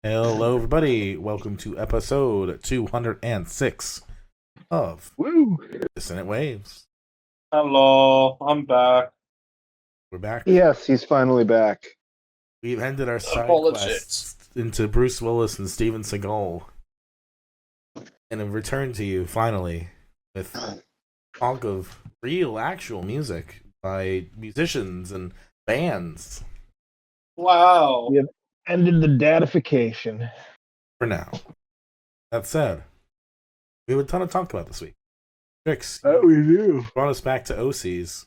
Hello, everybody. Welcome to episode 206 of Woo! Dissonant Waves. Hello, I'm back. We're back. Yes, he's finally back. We've ended our side Apologies. quests into Bruce Willis and Steven Seagal, and have returned to you finally with talk of real, actual music by musicians and bands. Wow. Yeah. Ended the datification. For now. That said, we have a ton of talk about this week. Trix, Oh, we do. brought us back to Osees.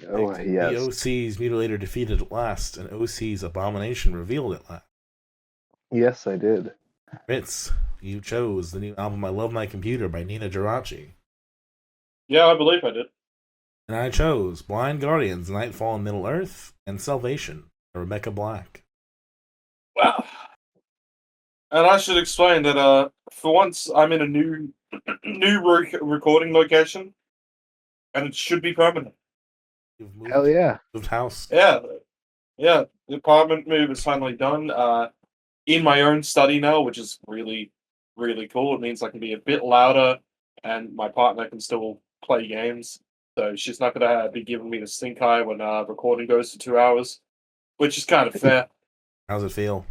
Oh, The yes. Osees Mutilator Defeated at Last, and Osees Abomination Revealed at Last. Yes, I did. Ritz, you chose the new album I Love My Computer by Ninajirachi. Yeah, I believe I did. And I chose Blind Guardians, Nightfall and Middle Earth, and Salvation by Rebecca Black. Wow. And I should explain that for once I'm in a new recording location, and it should be permanent. You've moved, Hell yeah. moved house. Yeah. The apartment move is finally done. In my own study now, which is really, really cool. It means I can be a bit louder, and my partner can still play games. So she's not gonna be giving me the stink eye when recording goes to 2 hours, which is kind of fair. How's it feel?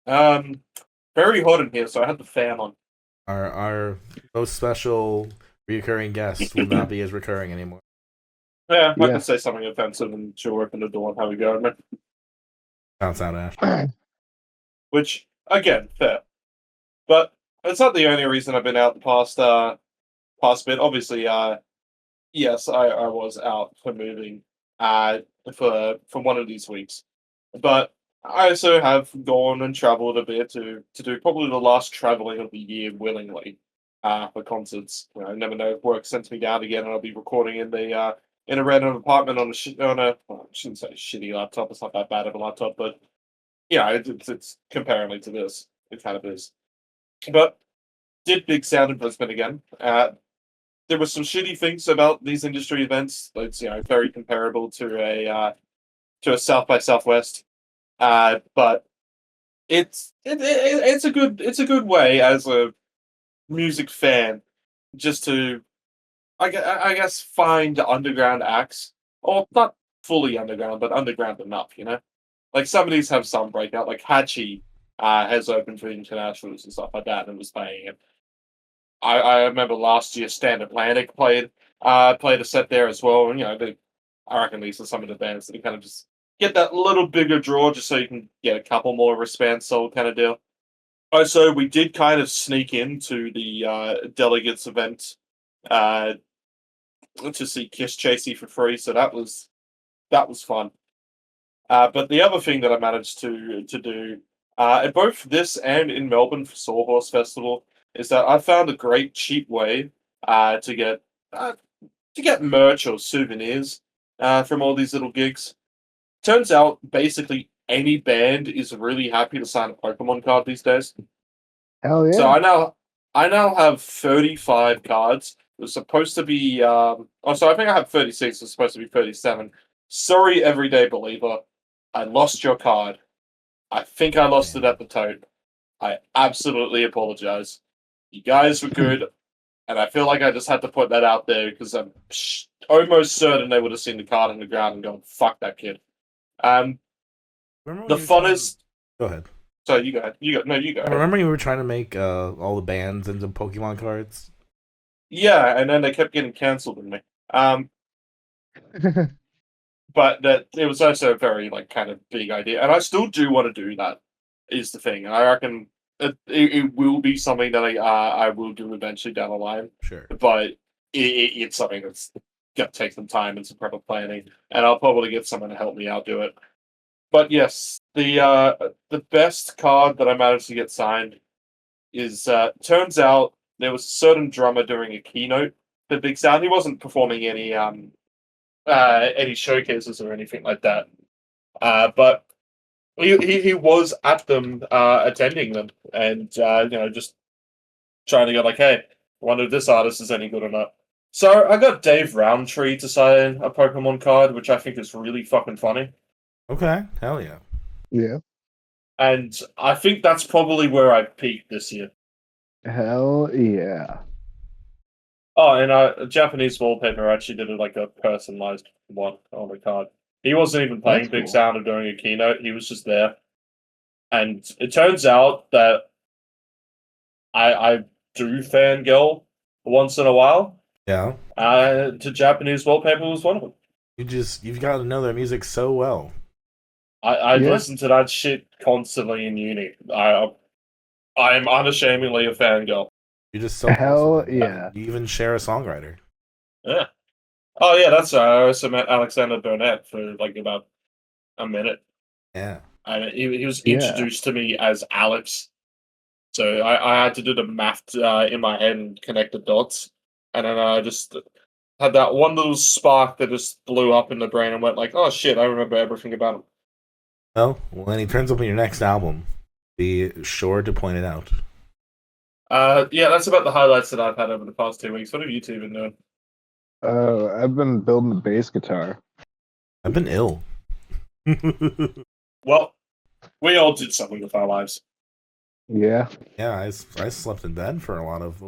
Very hot in here, so I had the fan on. Our most special recurring guest will not be as recurring anymore. Yeah, I Yeah. can say something offensive and she'll open the door and have a go at me. Sounds out, Ash. Which, again, fair. But it's not the only reason I've been out the past bit. Obviously, yes, I was out for moving for one of these weeks. But I also have gone and travelled a bit to do probably the last travelling of the year willingly for concerts. You know, I never know if work sends me down again and I'll be recording in a random apartment on well, I shouldn't say shitty laptop. It's not that bad of a laptop, but yeah, it's comparatively to this, it kind of is. But did big sound investment again. There were some shitty things about these industry events. It's very comparable to a South by Southwest. But it's a good way as a music fan just to I guess find underground acts, or not fully underground, but underground enough. Like some of these have some breakout. Like Hachi has opened for internationals and stuff like that, and was playing it. I remember last year Stand Atlantic played a set there as well. And I reckon these are some of the bands that kind of just get that little bigger draw just so you can get a couple more wristbands sold kind of deal. Also, we did kind of sneak into the delegates event to see Kiss Chasey for free, so that was fun. But the other thing that I managed to do at both this and in Melbourne for Sawhorse Festival is that I found a great cheap way to get merch or souvenirs from all these little gigs. Turns out basically any band is really happy to sign a Pokemon card these days. Hell yeah. So I now have 35 cards. It was supposed to be I think I have 36. It was supposed to be 37. Sorry, everyday believer. I lost your card. I think I lost it at the tote. I absolutely apologize. You guys were good, and I feel like I just had to put that out there because I'm almost certain they would have seen the card on the ground and gone, "Fuck that kid." The funnest. Go ahead. So you go. You go. Remember you were trying to make all the bands into Pokemon cards? Yeah, and then they kept getting cancelled on me. But that it was also a very kind of big idea, and I still do want to do that. Is the thing, and I reckon it will be something that I will do eventually down the line. Sure. But it's something that's gonna take some time and some proper planning, and I'll probably get someone to help me out do it. But yes, the best card that I managed to get signed is turns out there was a certain drummer doing a keynote for Big Sound. He wasn't performing any showcases or anything like that, but he was at them, attending them, and just trying to go like, hey, I wonder if this artist is any good or not. So I got Dave Roundtree to sign a Pokemon card, which I think is really fucking funny. Okay, hell yeah. Yeah. And I think that's probably where I peaked this year. Hell yeah. Oh, and Japanese wallpaper actually did like a personalized one on the card. He wasn't even playing That's Big cool. Sound or doing a keynote. He was just there. And it turns out that I do fangirl once in a while. Yeah. To Japanese wallpaper was one of them. You've got to know their music so well. I Yeah. listen to that shit constantly in uni. I am unashamedly a fangirl. You're just so Hell close to them. yeah. You even share a songwriter. Yeah. Oh yeah, that's I also met Alexander Burnett for like about a minute. Yeah. And he was Yeah. introduced to me as Alex. So I had to do the math in my head and connect the dots. And then I just had that one little spark that just blew up in the brain and went like, oh shit, I remember everything about him. Well, when he turns up in your next album, be sure to point it out. Yeah, that's about the highlights that I've had over the past 2 weeks. What have you two been doing? I've been building the bass guitar. I've been ill. Well, we all did something with our lives. Yeah. Yeah, I slept in bed for a lot of.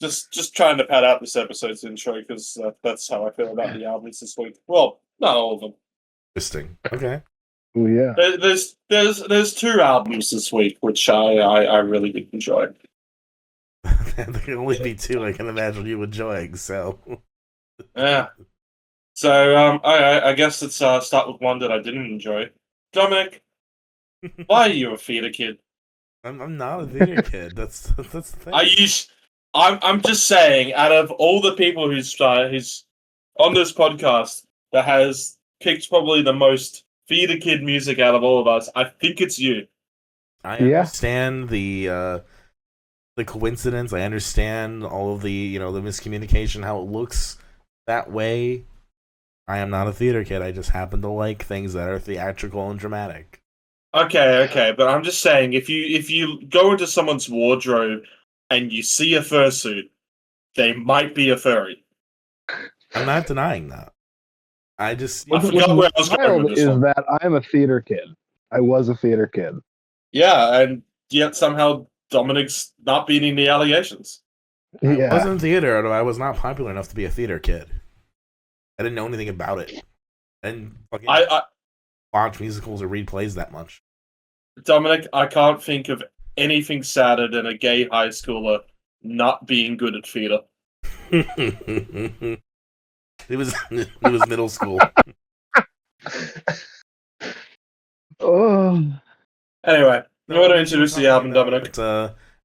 Just trying to pad out this episode's intro because that's how I feel about the albums this week. Well, not all of them. Interesting. Okay. Oh yeah. There's 2 albums this week which I really did enjoy. There can only be 2 I can imagine you enjoying, so. Yeah. So I guess let's start with one that I didn't enjoy. Dominic, why are you a theater kid? I'm not a theater kid. That's the thing. I'm just saying, out of all the people who's on this podcast that has picked probably the most theater kid music out of all of us, I think it's you. I understand the coincidence. I understand all of the the miscommunication, how it looks that way. I am not a theater kid. I just happen to like things that are theatrical and dramatic. Okay, but I'm just saying, if you go into someone's wardrobe and you see a fursuit, they might be a furry. I'm not denying that. I forgot where I was going with this is one. that I'm a theater kid. I was a theater kid. Yeah, and yet somehow Dominic's not beating the allegations. Yeah. I wasn't in theater, although I was not popular enough to be a theater kid. I didn't know anything about it. I didn't fucking watch musicals or read plays that much. Dominic, I can't think of anything sadder than a gay high schooler not being good at theater. It was middle school. Oh. Anyway, you want to introduce the album, Dominic? It's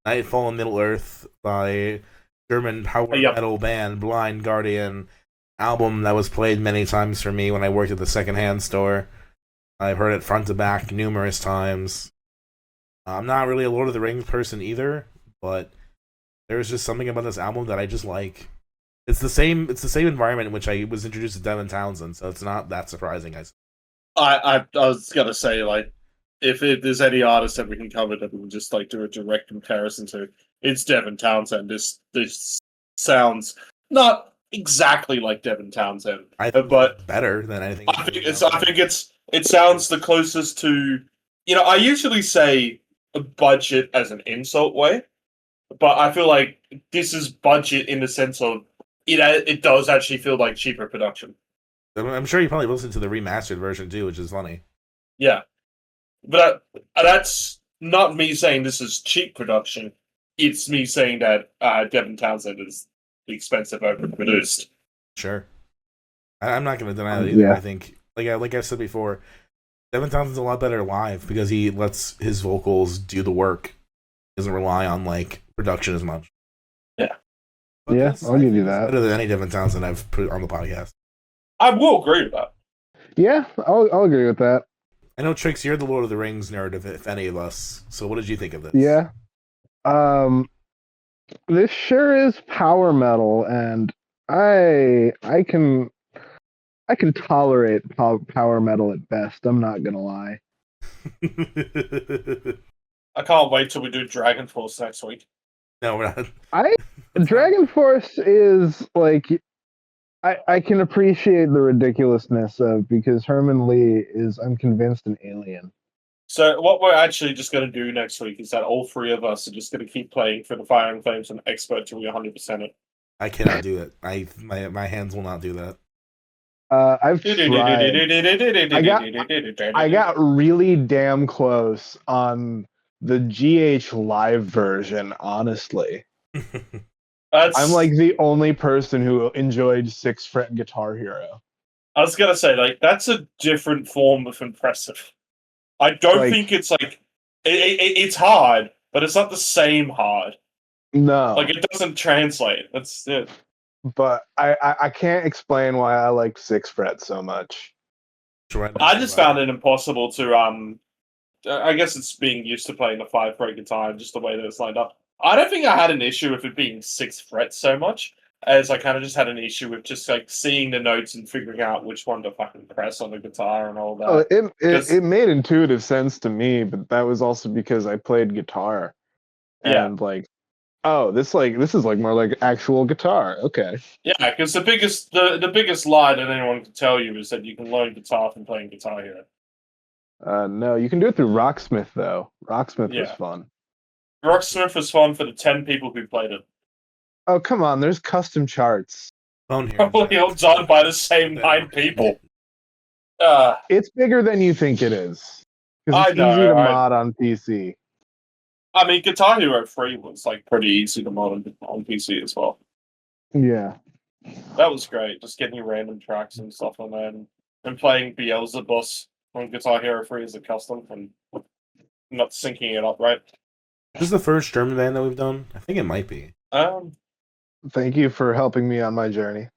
Nightfall in Middle Earth by German power metal band Blind Guardian. Album that was played many times for me when I worked at the secondhand store. I've heard it front to back numerous times. I'm not really a Lord of the Rings person either, but there's just something about this album that I just like. It's the same environment in which I was introduced to Devin Townsend, so it's not that surprising. I was gonna say, like, if there's any artist that we can cover that we can just like do a direct comparison to, it's Devin Townsend. This sounds not exactly like Devin Townsend, but better than anything. I think it sounds the closest to. I usually say a budget as an insult way, but I feel like this is budget in the sense of it does actually feel like cheaper production. I'm sure you probably listened to the remastered version too, which is funny. Yeah, but that's not me saying this is cheap production. It's me saying that Devin Townsend is expensive, overproduced. Sure, I'm not going to deny that either. Yeah. I think, like I said before, Devin Townsend's a lot better live because he lets his vocals do the work. He doesn't rely on like production as much. Yeah, but yeah, I'll give you that. Better than any Devin Townsend I've put on the podcast. I will agree with that. Yeah, I'll agree with that. I know, Trix, you're the Lord of the Rings nerd, if any of us. So what did you think of this? Yeah. This sure is power metal, and I can tolerate power metal at best. I'm not gonna lie. I can't wait till we do Dragon Force next week. No, we're not. Dragon Force is like I can appreciate the ridiculousness of because Herman Lee is, I'm convinced, an alien. So what we're actually just going to do next week is that all three of us are just going to keep playing for the Fire and Flames and Expert till we 100% it. I cannot do it. My hands will not do that. I've tried. I got really damn close on the GH Live version, honestly. I'm like the only person who enjoyed 6-fret Guitar Hero. I was going to say, like, that's a different form of impressive. I don't think it's like... It's hard, but it's not the same hard. No. Like, it doesn't translate. That's it. But I can't explain why I like 6-fret so much. I just found it impossible to I guess it's being used to playing the 5-fret guitar, just the way that it's lined up. I don't think I had an issue with it being 6 frets so much, as I kind of just had an issue with just like seeing the notes and figuring out which one to fucking press on the guitar and all that. Oh, it made intuitive sense to me, but that was also because I played guitar. And like, oh, this is like more like actual guitar. Okay. Yeah, because the biggest lie that anyone can tell you is that you can learn guitar from playing Guitar Hero. No, you can do it through Rocksmith though. Rocksmith was fun. Rocksmith was fun for the 10 people who played it. Oh come on, there's custom charts. Probably all done by the same 9 people. It's bigger than you think it is. Because it's easy to mod on PC. I mean, Guitar Hero 3 was like pretty easy to mod on PC as well. Yeah. That was great, just getting your random tracks and stuff on there, and playing Beelzebub on Guitar Hero 3 as a custom, and not syncing it up, right? This is the first German band that we've done? I think it might be. Thank you for helping me on my journey.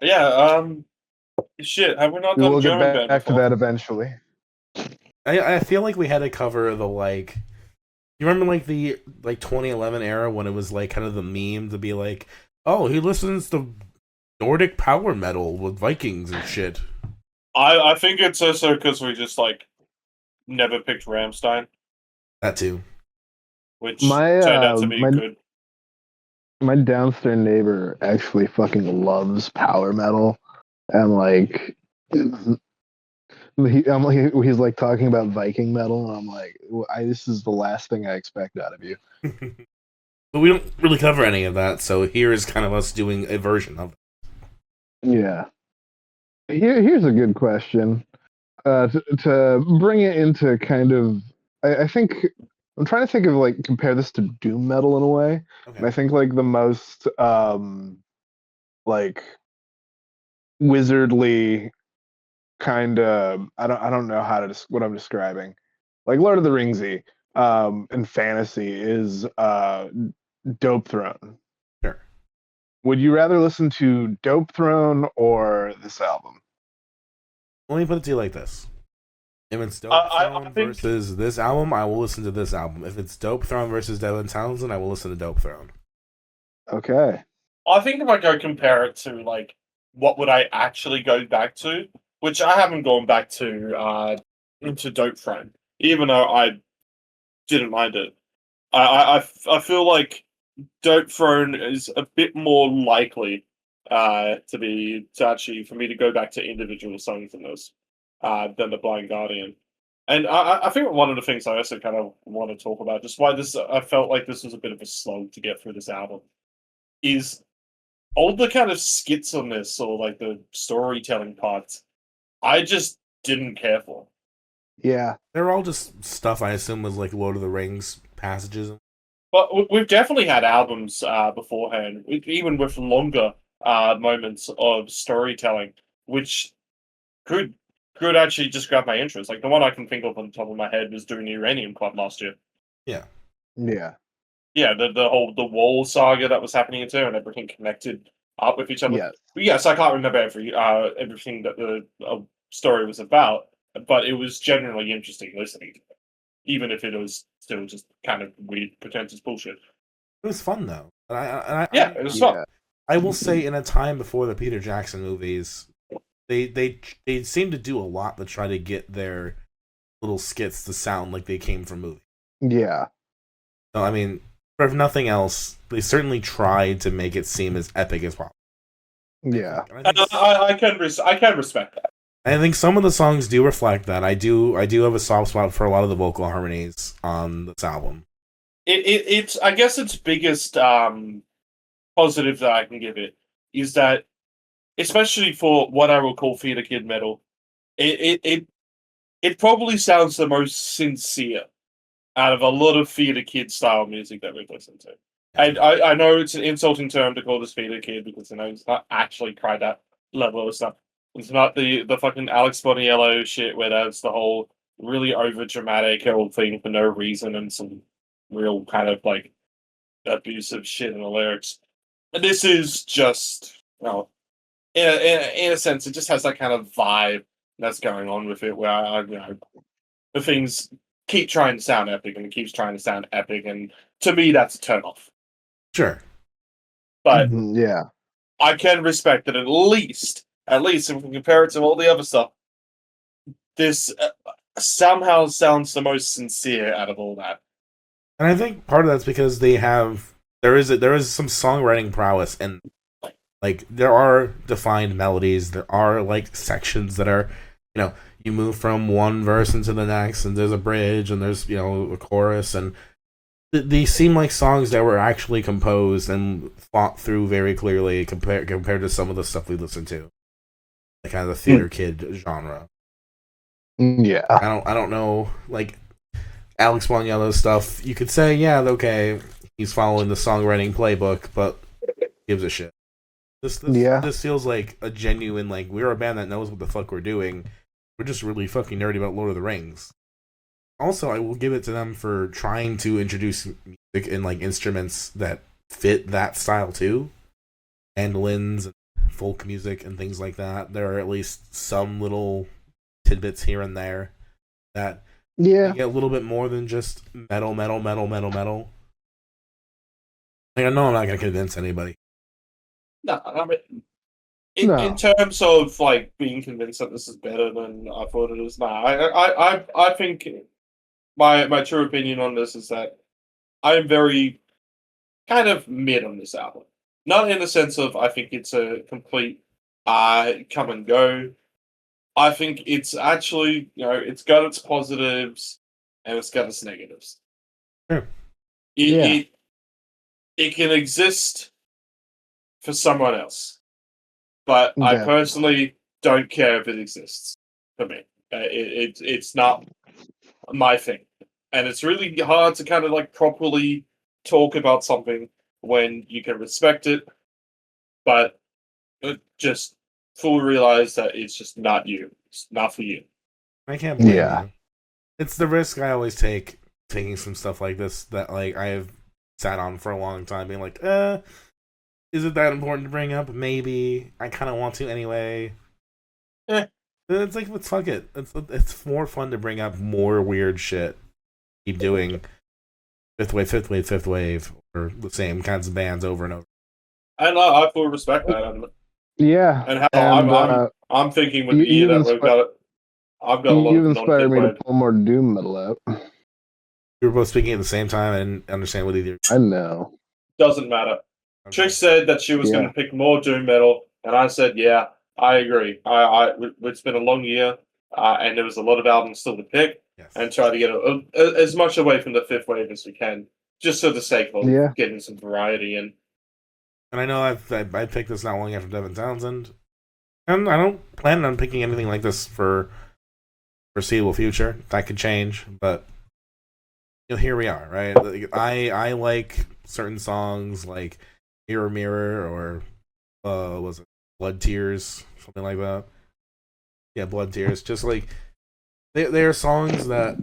Yeah, shit, have we not done a German band before? We'll get back to that eventually. I feel like we had to cover the, like... You remember, like, the 2011 era when it was, like, kind of the meme to be like, oh, he listens to Nordic power metal with Vikings and shit. I think it's also because we just, like, never picked Rammstein. That too. Which turned out to be good. My downstairs neighbor actually fucking loves power metal. And, like... he's like talking about Viking metal, and I'm like, this is the last thing I expect out of you. But we don't really cover any of that, so here is kind of us doing a version of it. Yeah. Here's a good question. To bring it into kind of, I think, I'm trying to think of like, compare this to doom metal in a way. Okay. And I think like the most, like, wizardly kind of, I don't know how to what I'm describing, like Lord of the Ringsy and fantasy is Dope Throne. Sure. Would you rather listen to Dope Throne or this album? Let me put it to you like this: if it's Dope Throne versus this album, I will listen to this album. If it's Dope Throne versus Devin Townsend, I will listen to Dope Throne. Okay. I think if I go compare it to like what would I actually go back to, which I haven't gone back to into Dope Throne, even though I didn't mind it. I feel like Dope Throne is a bit more likely to actually for me to go back to individual songs in this than the Blind Guardian. And I think one of the things I also kind of want to talk about, just why I felt like this was a bit of a slog to get through this album, is all the kind of skits on this, or like the storytelling parts, I just didn't care for. Yeah. They're all just stuff I assume was like Lord of the Rings passages. But we've definitely had albums beforehand, even with longer moments of storytelling, which could actually just grab my interest. Like the one I can think of on the top of my head was doing the Uranium Club last year. Yeah. Yeah. Yeah, the wall saga that was happening too, and everything connected up with each other. Yes. Yes, I can't remember everything that the story was about, but it was generally interesting listening to it, even if it was still just kind of weird, pretentious bullshit. It was fun though. It was fun. I will say, in a time before the Peter Jackson movies, they seemed to do a lot to try to get their little skits to sound like they came from movies. Yeah. So I mean, if nothing else, they certainly tried to make it seem as epic as possible. Yeah. I can respect that. I think some of the songs do reflect that. I do have a soft spot for a lot of the vocal harmonies on this album. It's I guess its biggest positive that I can give it is that, especially for what I will call theater kid metal, it probably sounds the most sincere out of a lot of theater kid style music that we've listened to. And I know it's an insulting term to call this theater kid because it's not actually quite that level of stuff. It's not the fucking Alex Boniello shit where that's the whole really over dramatic whole thing for no reason and some real kind of like abusive shit in the lyrics. And this is just, in a sense, it just has that kind of vibe that's going on with it where the things keep trying to sound epic and it keeps trying to sound epic, and to me that's a turn off. Sure. But yeah, I can respect that at least if we can compare it to all the other stuff, this somehow sounds the most sincere out of all that. And I think part of that's because there is some songwriting prowess, and like there are defined melodies, there are like sections that are, you move from one verse into the next, and there's a bridge, and there's a chorus, and these seem like songs that were actually composed and thought through very clearly compared to some of the stuff we listen to, the kind of the theater kid genre. Yeah, I don't know, like Alex Boniello stuff. You could say, yeah, okay, he's following the songwriting playbook, but gives a shit. This feels like a genuine, like, we're a band that knows what the fuck we're doing. We're just really fucking nerdy about Lord of the Rings. Also, I will give it to them for trying to introduce music and like instruments that fit that style too. Mandolins and folk music and things like that. There are at least some little tidbits here and there that get a little bit more than just metal. Like, I know I'm not going to convince anybody. No, I mean, in terms of like being convinced that this is better than I thought it is, I think my true opinion on this is that I am very kind of mid on this album. Not in the sense of I think it's a complete come and go. I think it's actually, it's got its positives and it's got its negatives. Sure. It can exist for someone else, but I personally don't care if it exists for me. It's not my thing, and it's really hard to kind of like properly talk about something when you can respect it, but just fully realize that it's just not you. It's not for you. I can't blame you. It's the risk I always take taking some stuff like this that like I have sat on for a long time, being like, is it that important to bring up? Maybe. I kind of want to anyway. It's like, let's fuck it. It's more fun to bring up more weird shit. Keep doing fifth wave, or the same kinds of bands over and over. And I fully respect that. Yeah. And how I'm thinking with the year that we've got, I've got a lot of You've inspired me to pull more doom metal out. We were both speaking at the same time. I didn't understand what either. I know. Doesn't matter. Okay. Trix said that she was going to pick more doom metal, and I said, yeah, I agree. It's been a long year, and there was a lot of albums still to pick, and try to get as much away from the fifth wave as we can, just for the sake of getting some variety in. And I know I picked this not long after Devin Townsend, and I don't plan on picking anything like this for foreseeable future. That could change, but here we are, right? I like certain songs like Mirror Mirror, or was it Blood Tears, something like that. Yeah, Blood Tears. Just like they are songs that,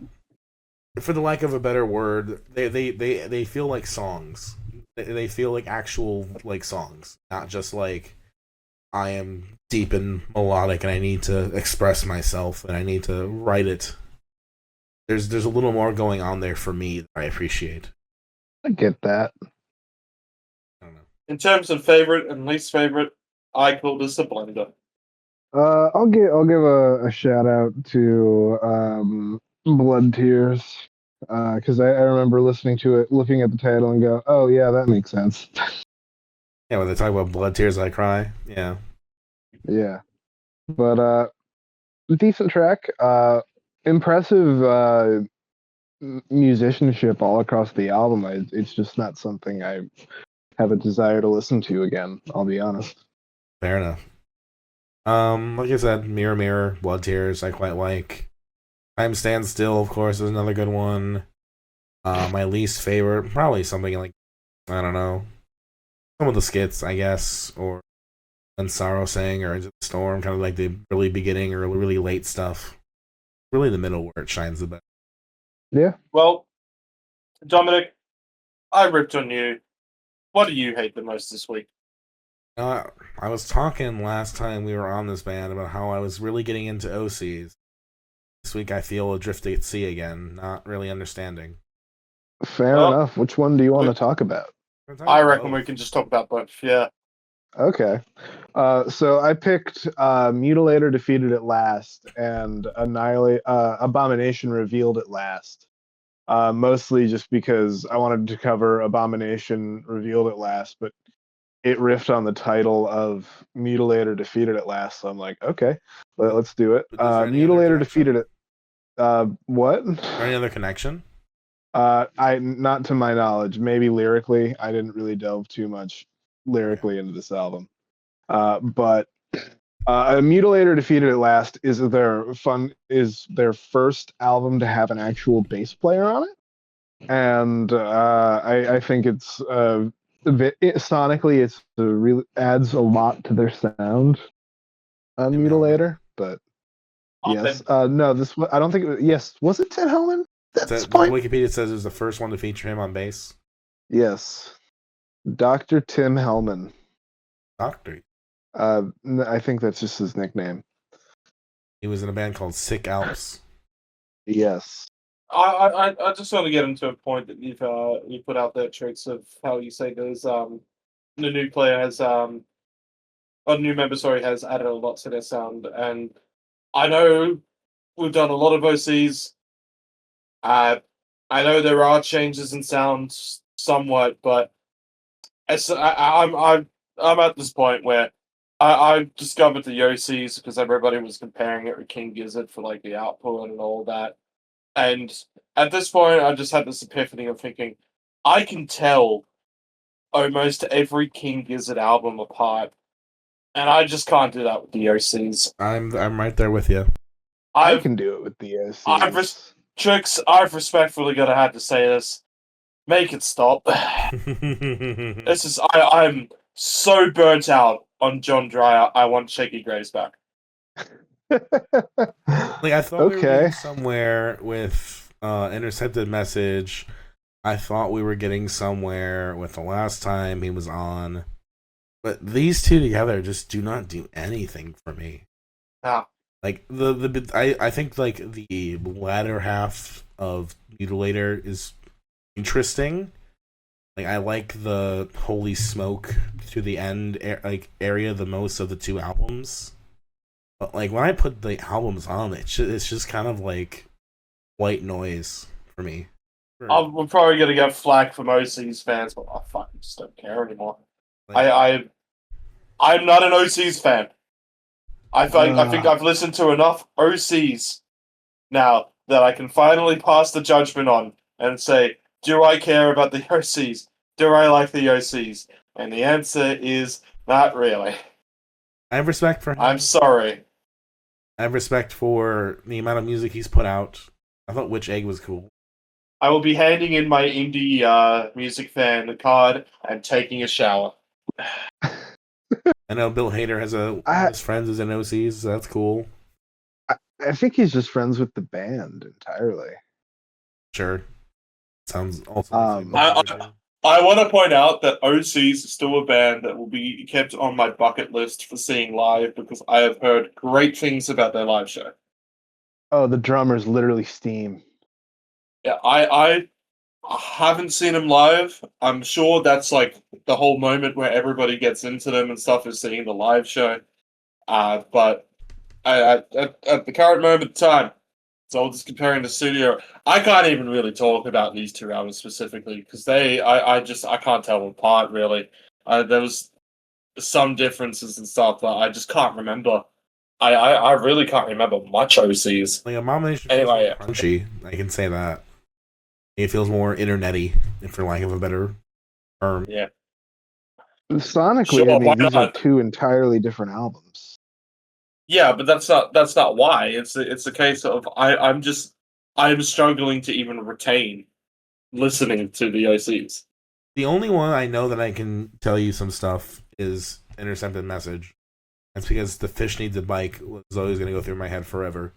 for the lack of a better word, they feel like songs. They feel like actual like songs, not just like I am deep and melodic and I need to express myself and I need to write it. There's a little more going on there for me that I appreciate. I get that. I don't know. In terms of favorite and least favorite, I call this a blender. I'll give a shout out to Blood Tears, because I remember listening to it, looking at the title, and go, oh yeah, that makes sense. Yeah, when they talk about Blood Tears, I cry. Yeah. Yeah, but decent track. Impressive musicianship all across the album. It's just not something I have a desire to listen to again. I'll be honest. Fair enough. Like I said, Mirror Mirror, Blood Tears, I quite like. Time Stands Still, of course, is another good one. My least favorite, probably something like, I don't know, some of the skits, I guess, or When Sorrow Sang or Into the Storm, kind of like the really beginning or really late stuff. Really the middle where it shines the best. Yeah. Well, Dominic, I ripped on you. What do you hate the most this week? I was talking last time we were on this band about how I was really getting into Osees. This week I feel adrift at sea again, not really understanding. Fair enough. Which one do you want to talk about? I reckon we can just talk about both. Yeah. Okay. So I picked Mutilator Defeated at Last and Abomination Revealed at Last. Mostly just because I wanted to cover Abomination Revealed at Last, but it riffed on the title of Mutilator Defeated at Last. So I'm like, okay, let's do it. Mutilator Defeated at what? Any other connection? Not to my knowledge. Maybe lyrically, I didn't really delve too much lyrically into this album. But Mutilator Defeated at Last is their first album to have an actual bass player on it, and I think it's sonically it really adds a lot to their sound on Mutilator. But yes, no, I don't think. Yes, was it Ted Hellman? Wikipedia says it was the first one to feature him on bass. Yes, Dr. Tim Hellman. Doctor. I think that's just his nickname. He was in a band called Sick Alps. Yes. I just want to get into a point that you put out there, Trix, of how you say there's the new player has a new member has added a lot to their sound, and I know we've done a lot of OCs. I know there are changes in sound somewhat, but I'm at this point where I discovered the OCs because everybody was comparing it with King Gizzard for like the output and all that. And at this point, I just had this epiphany of thinking, I can tell almost every King Gizzard album apart, and I just can't do that with the OCs. I'm right there with you. I can do it with the OCs. Trix, I've respectfully got to have to say this. Make it stop. This is I'm so burnt out on John Dyer. I want Shaky Graves back. Like I thought we were getting somewhere with Intercepted Message. I thought we were getting somewhere with the last time he was on, but these two together just do not do anything for me. Yeah. Like I think like the latter half of Mutilator is interesting. Like I like the Holy Smoke to the end area the most of the two albums. But like when I put the albums on, it's just kind of like white noise for me. We're probably gonna get flack from OCs fans, but I fucking just don't care anymore. Like, I'm not an OCs fan. I think I've listened to enough OCs now that I can finally pass the judgment on and say, do I care about the OCs? Do I like the OCs? And the answer is not really. I have respect for him. I'm sorry. I have respect for the amount of music he's put out. I thought Witch Egg was cool. I will be handing in my indie music fan card and taking a shower. I know Bill Hader has his friends as an OCs, so that's cool. I think he's just friends with the band entirely. Sure. Sounds also. I want to point out that OCs is still a band that will be kept on my bucket list for seeing live because I have heard great things about their live show. Oh, the drummer's literally steam. Yeah, I haven't seen him live. I'm sure that's like the whole moment where everybody gets into them and stuff is seeing the live show. But at the current moment in time, so just comparing the studio, I can't even really talk about these two albums specifically because I can't tell them apart really. There was some differences and stuff, but I just can't remember I really can't remember much OCs. Like Abomination Anyway, feels more punchy. I can say that. It feels more internet-y, for lack of a better term. yeah. Sonically, Sure, I why mean, these are not? two entirely different albums. Yeah, but that's not why. It's a case of I'm struggling to even retain listening to the OCs. The only one I know that I can tell you some stuff is Intercepted Message. That's because the fish needs a bike was always going to go through my head forever.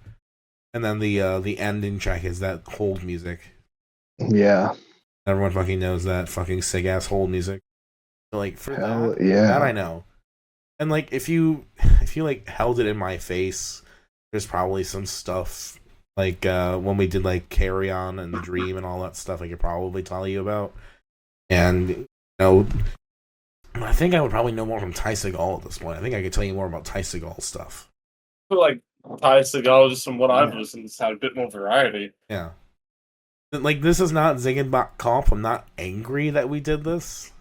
And then the ending track is that hold music. Yeah. Everyone fucking knows that fucking sick ass hold music. So, like for Hell that, yeah. that I know. And like if you like held it in my face, there's probably some stuff like when we did like Carry On and the Dream and all that stuff I could probably tell you about. And I think I would probably know more from Ty Segall at this point. I think I could tell you more about Ty Segall stuff. I feel like Ty Segall, just from what I've listened, has had a bit more variety. Yeah. Like this is not Ziggenbach comp. I'm not angry that we did this.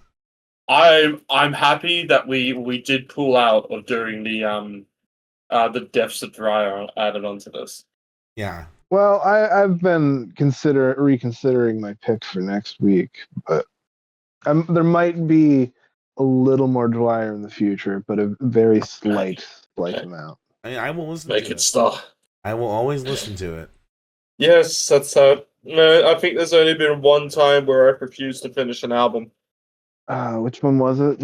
I'm happy that we did pull out of doing the Deaths of Dryer added onto this. Yeah. Well, I've been reconsidering my pick for next week, but there might be a little more Dwyer in the future, but a very slight amount. I mean, I will listen Make to it stop. I will always listen to it. Yes, that's how. No, I think there's only been one time where I've refused to finish an album. Which one was it?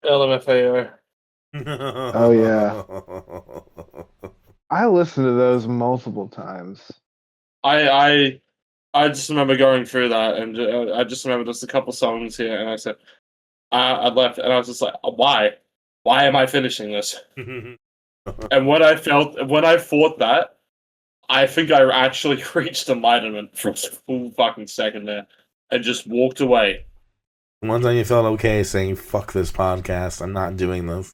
LMFAO. Oh yeah. I listened to those multiple times. I just remember going through that, and I just remember there's a couple songs here, and I said, I left, and I was just like, why? Why am I finishing this? And when I thought that, I think I actually reached enlightenment for a full fucking second there, and just walked away. One time you felt okay saying, fuck this podcast, I'm not doing this.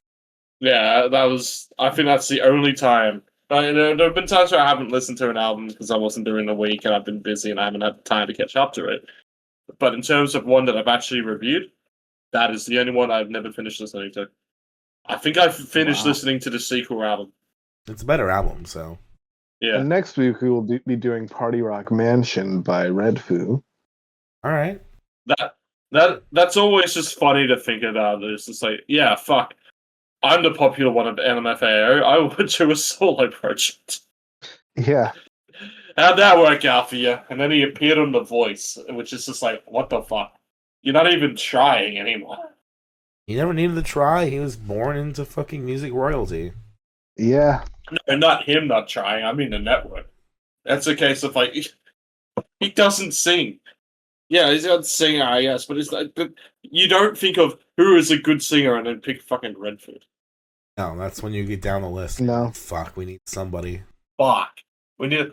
Yeah, I think that's the only time. There have been times where I haven't listened to an album because I wasn't during the week and I've been busy and I haven't had time to catch up to it. But in terms of one that I've actually reviewed, that is the only one I've never finished listening to. I think I've finished listening to the sequel album. It's a better album, so. Yeah. And next week we will be doing Party Rock Mansion by Red Foo. All right. That's always just funny to think about. It's just like, yeah, fuck. I'm the popular one of LMFAO. I would do a solo project. Yeah. How'd that work out for you? And then he appeared on The Voice, which is just like, what the fuck? You're not even trying anymore. He never needed to try. He was born into fucking music royalty. Yeah. No, not him not trying. I mean the network. That's a case of like, he doesn't sing. Yeah, he's not a singer, I guess, but it's like, but you don't think of who is a good singer and then pick fucking Redford. No, that's when you get down the list. No. Fuck, we need somebody. Fuck. We need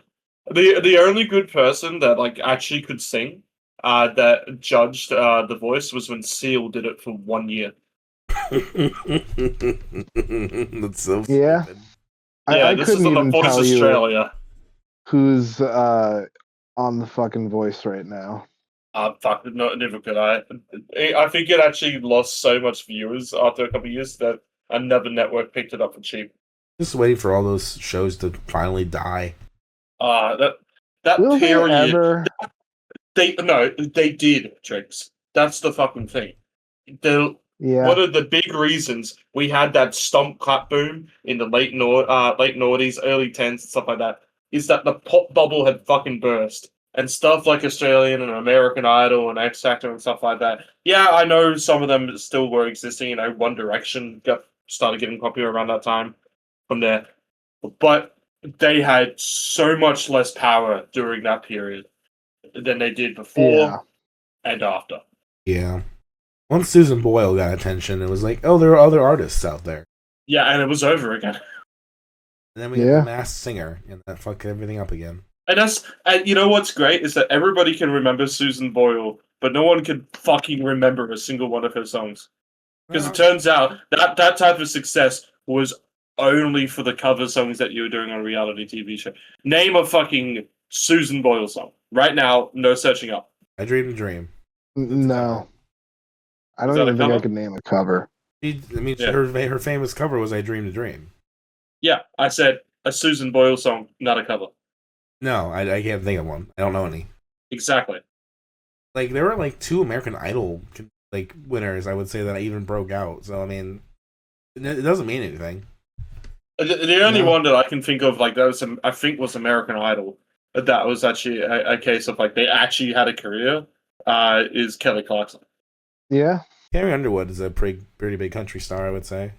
the only good person that like actually could sing, that judged The Voice was when Seal did it for 1 year. That's so yeah. stupid. I this couldn't is on even The Voice tell you Australia. who's on the fucking Voice right now. Fuck, never could I. I think it actually lost so much viewers after a couple of years that another network picked it up for cheap. Just waiting for all those shows to finally die. That Will period. They did, Trix. That's the fucking thing. One of the big reasons we had that stomp clap boom in the late noughties, early 10s, and stuff like that, is that the pop bubble had fucking burst. And stuff like Australian and American Idol and X Factor and stuff like that. Yeah, I know some of them still were existing. One Direction started getting popular around that time from there. But they had so much less power during that period than they did before and after. Yeah. Once Susan Boyle got attention, it was like, oh, there are other artists out there. Yeah, and it was over again. And then we had the Masked Singer, and that fucked everything up again. And you know what's great is that everybody can remember Susan Boyle, but no one can fucking remember a single one of her songs. Because it turns out that type of success was only for the cover songs that you were doing on a reality TV show. Name a fucking Susan Boyle song. Right now, no searching up. I Dreamed a Dream. No. I don't even think I could name a cover. Her famous cover was I Dreamed a Dream. Yeah, I said a Susan Boyle song, not a cover. No, I can't think of one. I don't know any. Exactly. Like there were like 2 American Idol like winners. I would say that I even broke out. So I mean, it doesn't mean anything. The only one that I can think of, like, that was, I think, was American Idol. That was actually a case of, like, they actually had a career, is Kelly Clarkson. Yeah. Carrie Underwood is a pretty big country star, I would say.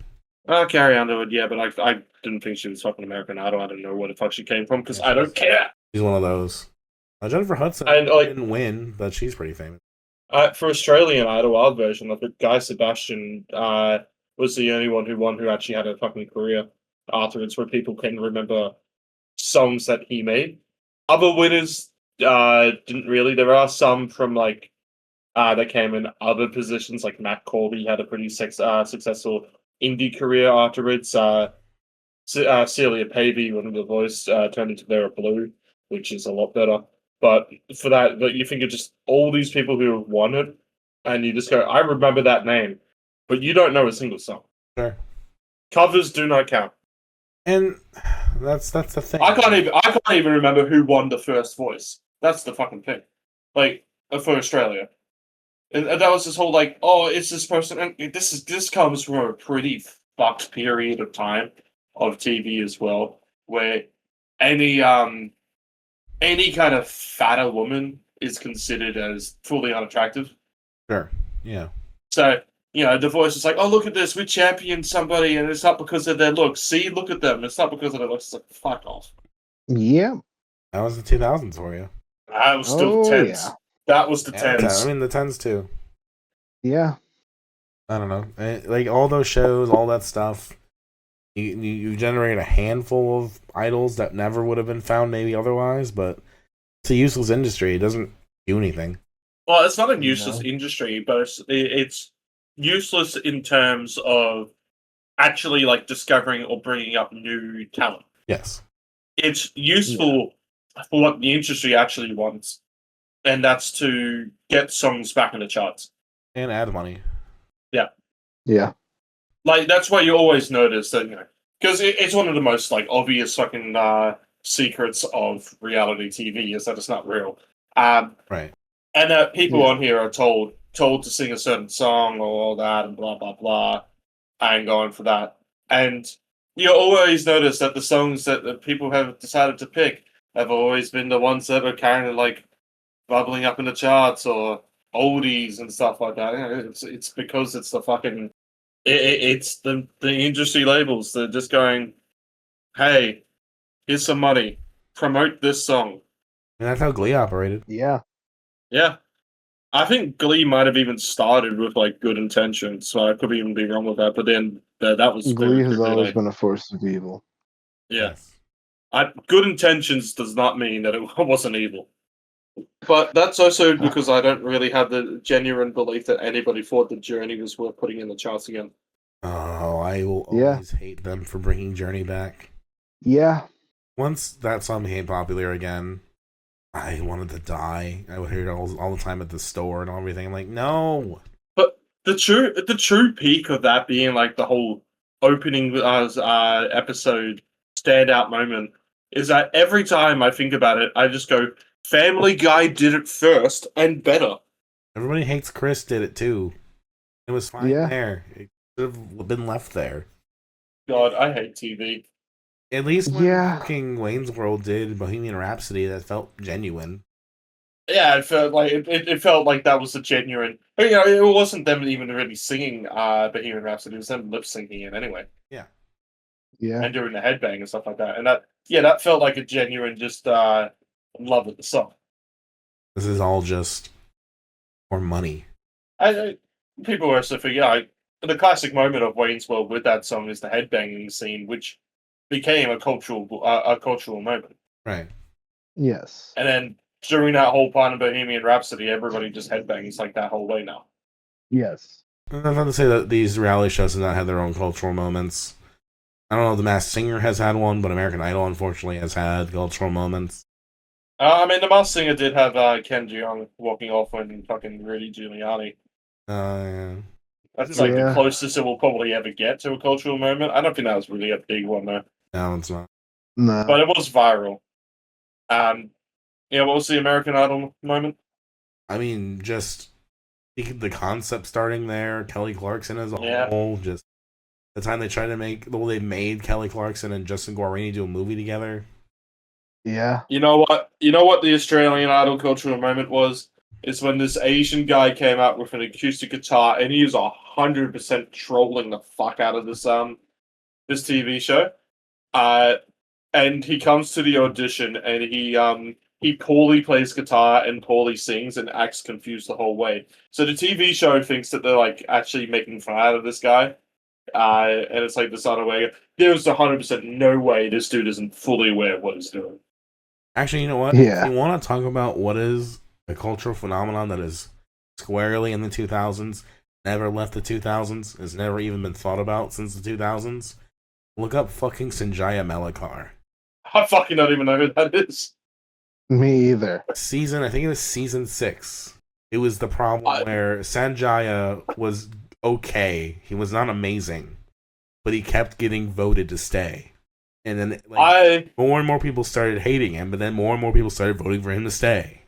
Carrie Underwood, yeah, but I didn't think she was fucking American Idol. I don't know where the fuck she came from, because I don't care. She's one of those. Jennifer Hudson didn't win, but she's pretty famous. For Australian Idol, our version, I think Guy Sebastian was the only one who won who actually had a fucking career afterwards, where people can remember songs that he made. Other winners didn't really. There are some from, like, that came in other positions, like Matt Corby had a pretty successful indie career afterwards. Celia Pavey, one of the voice, turned into Vera Blue, which is a lot better. But for that, you think of just all these people who have won it, and you just go, I remember that name, but you don't know a single song. Sure. Covers do not count. And that's the thing. I can't even remember who won the first voice. That's the fucking thing. Like, for Australia. And that was this whole, like, oh, it's this person, and this comes from a pretty fucked period of time of TV as well, where any kind of fatter woman is considered as fully unattractive. Sure. Yeah. So, the voice is like, oh, look at this, we championed somebody, and it's not because of their looks. See, look at them. It's not because of their looks. It's like, fuck off. Yeah. That was the 2000s for you. That was still tens. Yeah. That was the tens. I mean, the tens too. Yeah. I don't know. Like, all those shows, all that stuff, you generate a handful of idols that never would have been found maybe otherwise, but it's a useless industry. It doesn't do anything. Well, it's not a useless industry, but it's useless in terms of actually, like, discovering or bringing up new talent. Yes. It's useful for what the industry actually wants, and that's to get songs back in the charts. And add money. Yeah. Yeah. Like, that's why you always notice that, because it's one of the most, like, obvious fucking secrets of reality TV is that it's not real. Right. And that people on here are told to sing a certain song or all that and blah, blah, blah, and going for that. And you always notice that the songs that the people have decided to pick have always been the ones that are kind of, like, bubbling up in the charts or oldies and stuff like that. It's because it's the fucking... It's the industry labels. They're just going, hey, here's some money. Promote this song. And that's how Glee operated. Yeah. Yeah. I think Glee might have even started with, like, good intentions, so I could even be wrong with that, but then that was... Glee has always been a force of evil. Yeah. Good intentions does not mean that it wasn't evil. But that's also because I don't really have the genuine belief that anybody thought the Journey was worth putting in the charts again. Oh, I will always hate them for bringing Journey back. Yeah. Once that song became popular again, I wanted to die. I would hear it all the time at the store and everything. I'm like, no. But the true peak of that being, like, the whole opening episode standout moment is that every time I think about it, I just go, Family Guy did it first and better. Everybody hates Chris did it too. It was fine there. It should have been left there. God, I hate TV. At least when fucking Wayne's World did Bohemian Rhapsody, that felt genuine. Yeah, it felt like it felt like that was a genuine. It wasn't them even really singing Bohemian Rhapsody. It was them lip syncing it anyway. Yeah. Yeah. And doing the headbang and stuff like that. And that felt like a genuine just love of the song. This is all just for money. People also figure, the classic moment of Wayne's World with that song is the headbanging scene, which became a cultural moment. Right. Yes. And then during that whole part of Bohemian Rhapsody, everybody just headbangs like that whole way now. Yes. I'm not to say that these reality shows have not had their own cultural moments. I don't know if The Masked Singer has had one, but American Idol unfortunately has had cultural moments. I mean, The Masked Singer did have Ken Jeong walking off when fucking Rudy Giuliani. Yeah. That's like the closest it will probably ever get to a cultural moment. I don't think that was really a big one though. No, it's not. No. but it was viral. Yeah, what was the American Idol moment? I mean, just the concept starting there, Kelly Clarkson as a Yeah. whole, just the time they tried to make, well, they made Kelly Clarkson and Justin Guarini do a movie together. Yeah. You know what? You know what the Australian Idol cultural moment was? Is when this Asian guy came out with an acoustic guitar, and he was 100% trolling the fuck out of this this TV show. And he comes to the audition, and he poorly plays guitar and poorly sings and acts confused the whole way. So the TV show thinks that they're like actually making fun out of this guy. And it's like this other way. There's 100% no way this dude isn't fully aware of what he's doing. Actually, you know what? Yeah. If you want to talk about what is a cultural phenomenon that is squarely in the 2000s, never left the 2000s, has never even been thought about since the 2000s, look up fucking Sanjaya Melakar. I fucking don't even know who that is. Me either. I think it was season 6. It was the problem where Sanjaya was okay. He was not amazing, but he kept getting voted to stay. And then more and more people started hating him, but then more and more people started voting for him to stay.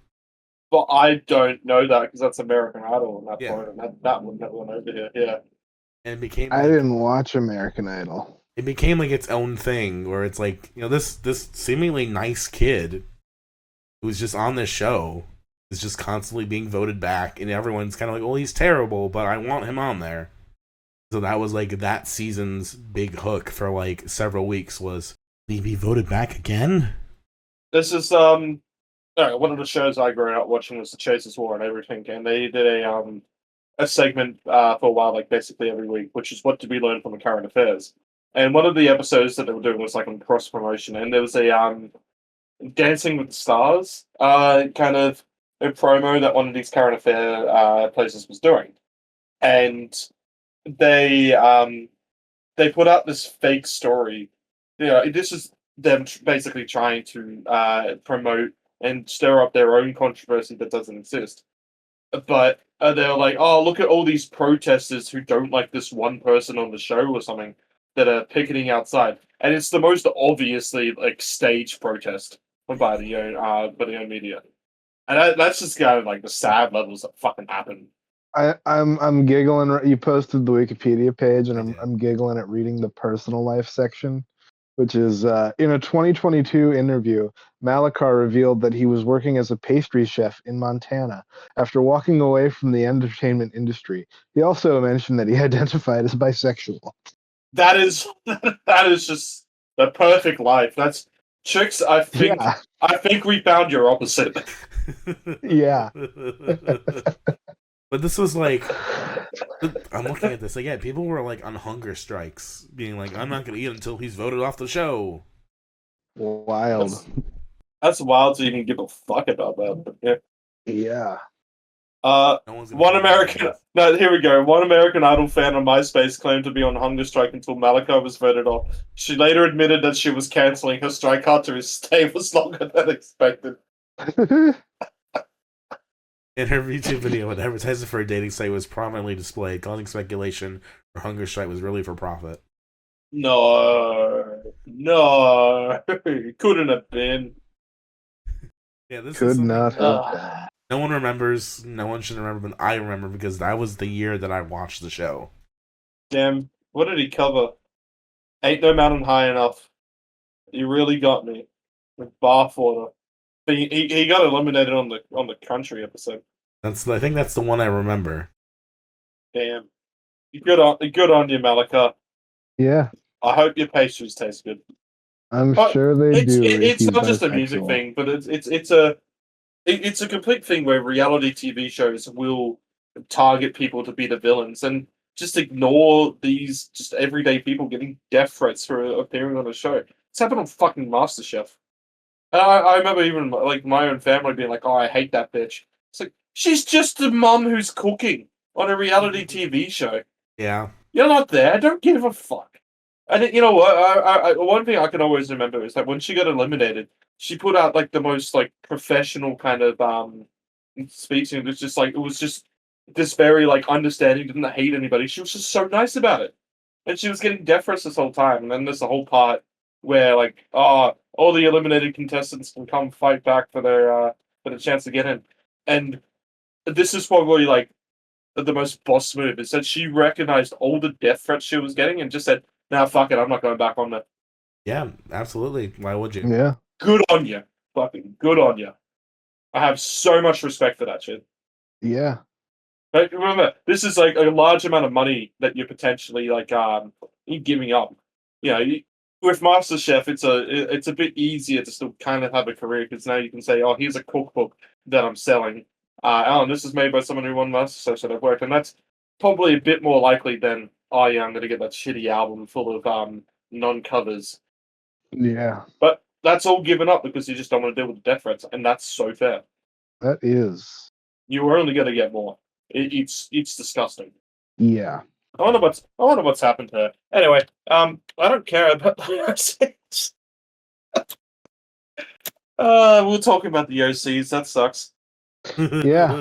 But I don't know that because that's American Idol and that Yeah. point, and that one never went over here. Yeah. And it became I didn't watch American Idol. It became like its own thing where it's like, you know, this seemingly nice kid who was just on this show is just constantly being voted back, and everyone's kind of like, well, he's terrible, but I want him on there. So that was like that season's big hook for like several weeks was, will he be voted back again? This is one of the shows I grew up watching was The Chasers War and everything, and they did a segment for a while, like basically every week, which is what did we learn from the current affairs. And one of the episodes that they were doing was like on cross promotion, and there was a Dancing with the Stars kind of a promo that one of these current affair places was doing, and they put out this fake story. This is them basically trying to promote and stir up their own controversy that doesn't exist. But they're like, oh, look at all these protesters who don't like this one person on the show or something that are picketing outside, and it's the most obviously like staged protest by the own media, and that's just kind of like the sad levels that fucking happen. I'm giggling. You posted the Wikipedia page, and I'm giggling at reading the personal life section, which is in a 2022 interview, Malakar revealed that he was working as a pastry chef in Montana after walking away from the entertainment industry. He also mentioned that he identified as bisexual. That is just the perfect life. That's Trix. I think we found your opposite. Yeah. But this was like, I'm looking at this again. People were like on hunger strikes, being like, "I'm not going to eat until he's voted off the show." Wild. That's wild to even give a fuck about that. But yeah. Yeah. One American. No, here we go. One American Idol fan on MySpace claimed to be on hunger strike until Malakar was voted off. She later admitted that she was canceling her strike after his stay was longer than expected. In her YouTube video, an advertisement for a dating site was prominently displayed, causing speculation her hunger strike was really for profit. No, couldn't have been. Yeah, this could is not have been. No one remembers. No one should remember, but I remember because that was the year that I watched the show. Damn, what did he cover? Ain't no mountain high enough. You really got me with bathwater. But he got eliminated on the country episode. I think that's the one I remember. Damn, good on you, Malakar. Yeah, I hope your pastries taste good. I'm sure they do. It's not just a music thing, but it's a complete thing where reality TV shows will target people to be the villains and just ignore these just everyday people getting death threats for appearing on a show. It's happened on fucking MasterChef. And I remember even like my own family being like, "Oh, I hate that bitch." It's like she's just a mum who's cooking on a reality TV show. Yeah, you're not there. Don't give a fuck. And you know what? I one thing I can always remember is that when she got eliminated, she put out like the most like professional kind of speech, and it was just this very like understanding, didn't hate anybody. She was just so nice about it, and she was getting death threats this whole time. And then there's the whole part where like all the eliminated contestants can come fight back for the chance to get in. And this is probably like the most boss move is that she recognized all the death threats she was getting and just said, "Nah, fuck it, I'm not going back on that." Yeah, absolutely. Why would you? Yeah. Good on you, fucking good on you. I have so much respect for that shit. Yeah. But remember, this is like a large amount of money that you're potentially like you're giving up. You know, with MasterChef, it's a bit easier to still kind of have a career because now you can say, "Oh, here's a cookbook that I'm selling. Alan, this is made by someone who won MasterChef, so that worked." And that's probably a bit more likely than, "Oh yeah, I'm going to get that shitty album full of non-covers." Yeah. But that's all given up because you just don't want to deal with the death threats, and that's so fair. That is. You are only going to get more. It's disgusting. Yeah. I wonder what's happened to her. Anyway, I don't care about the OCs. We're talking about the OCs. That sucks. Yeah.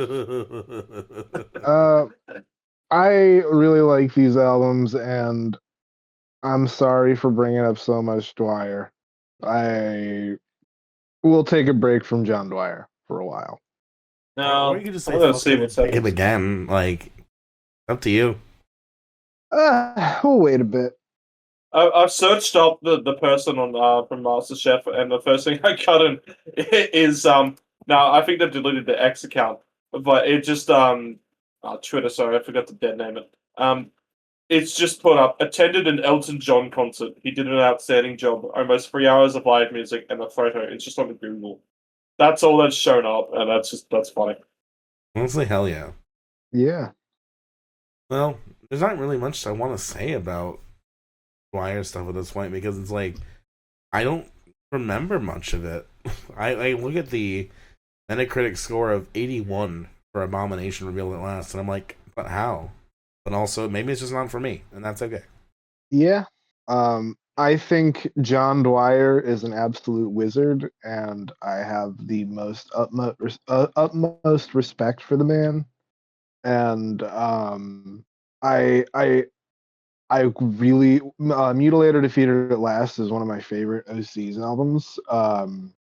I really like these albums, and I'm sorry for bringing up so much Dwyer. I will take a break from John Dwyer for a while. No, or you could just say I'm gonna fuck see it what's and pick him happening. again. Like, up to you. We'll wait a bit. I've searched up the person on from MasterChef, and the first thing I got in is now I think they've deleted the X account, but it just Twitter. Sorry, I forgot to dead name it. It's just put up attended an Elton John concert. He did an outstanding job. Almost 3 hours of live music and a photo. It's just on the Google. That's all that's shown up, and that's funny. Honestly, hell yeah. Yeah. Well, there's not really much I want to say about Dwyer stuff at this point because it's like I don't remember much of it. I look at the Metacritic score of 81 for Abomination Revealed at Last, and I'm like, but how? But also, maybe it's just not for me, and that's okay. Yeah. I think John Dwyer is an absolute wizard, and I have the utmost respect for the man. And I really Mutilator Defeated at Last is one of my favorite OC's albums.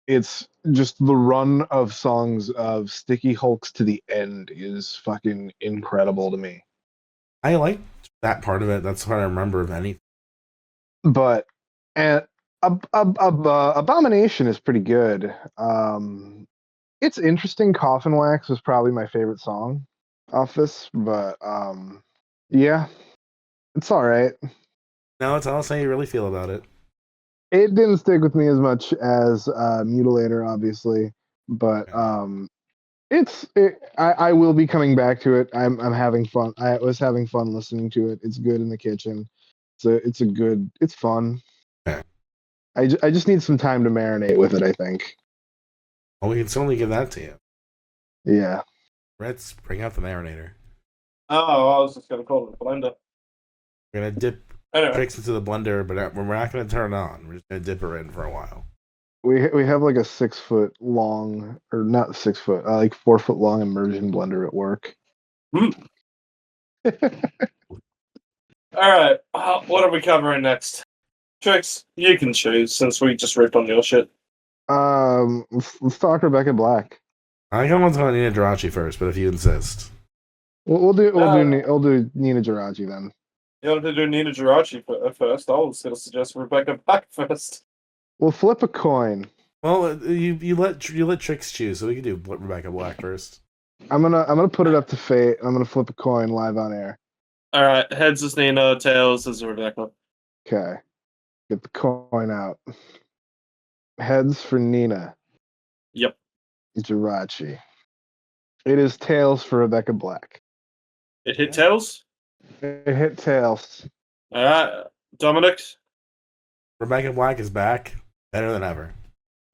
It's just the run of songs of Sticky Hulks to the end is fucking incredible to me. I like that part of it. That's what I remember of anything. But and Abomination is pretty good. It's interesting. Coffin Wax was probably my favorite song off this, but yeah, it's all right. Now tell us how you really feel about it. It didn't stick with me as much as Mutilator, obviously, but I will be coming back to it. I'm having fun. I was having fun listening to it. It's good in the kitchen. So it's fun. Okay. I just need some time to marinate with it, I think. Well, we can certainly give that to you. Yeah. Ritz, bring out the marinator. Oh, I was just gonna call it a blender. We're gonna dip Anyway, Trix into the blender, but we're not gonna turn it on. We're just gonna dip her in for a while. We have like a 6 foot long, or not 6 foot, like 4 foot long immersion blender at work. all right. What are we covering next? Trix, you can choose since we just ripped on your shit. Let's talk Rebecca Black. I kind of want to talk Ninajirachi first, but if you insist, We'll do Ninajirachi then. You want to do Ninajirachi first? I was going to suggest Rebecca Black first. We'll flip a coin. well, you let Trix choose, so we can do Rebecca Black first. I'm gonna put it up to fate. I'm gonna flip a coin live on air. All right, heads is Nina, tails is Rebecca. Okay, get the coin out. Heads for Nina. Yep. Jirachi. It is tails for Rebecca Black. It hit tails. It hit tails. All right, Dominic. Rebecca Black is back, better than ever.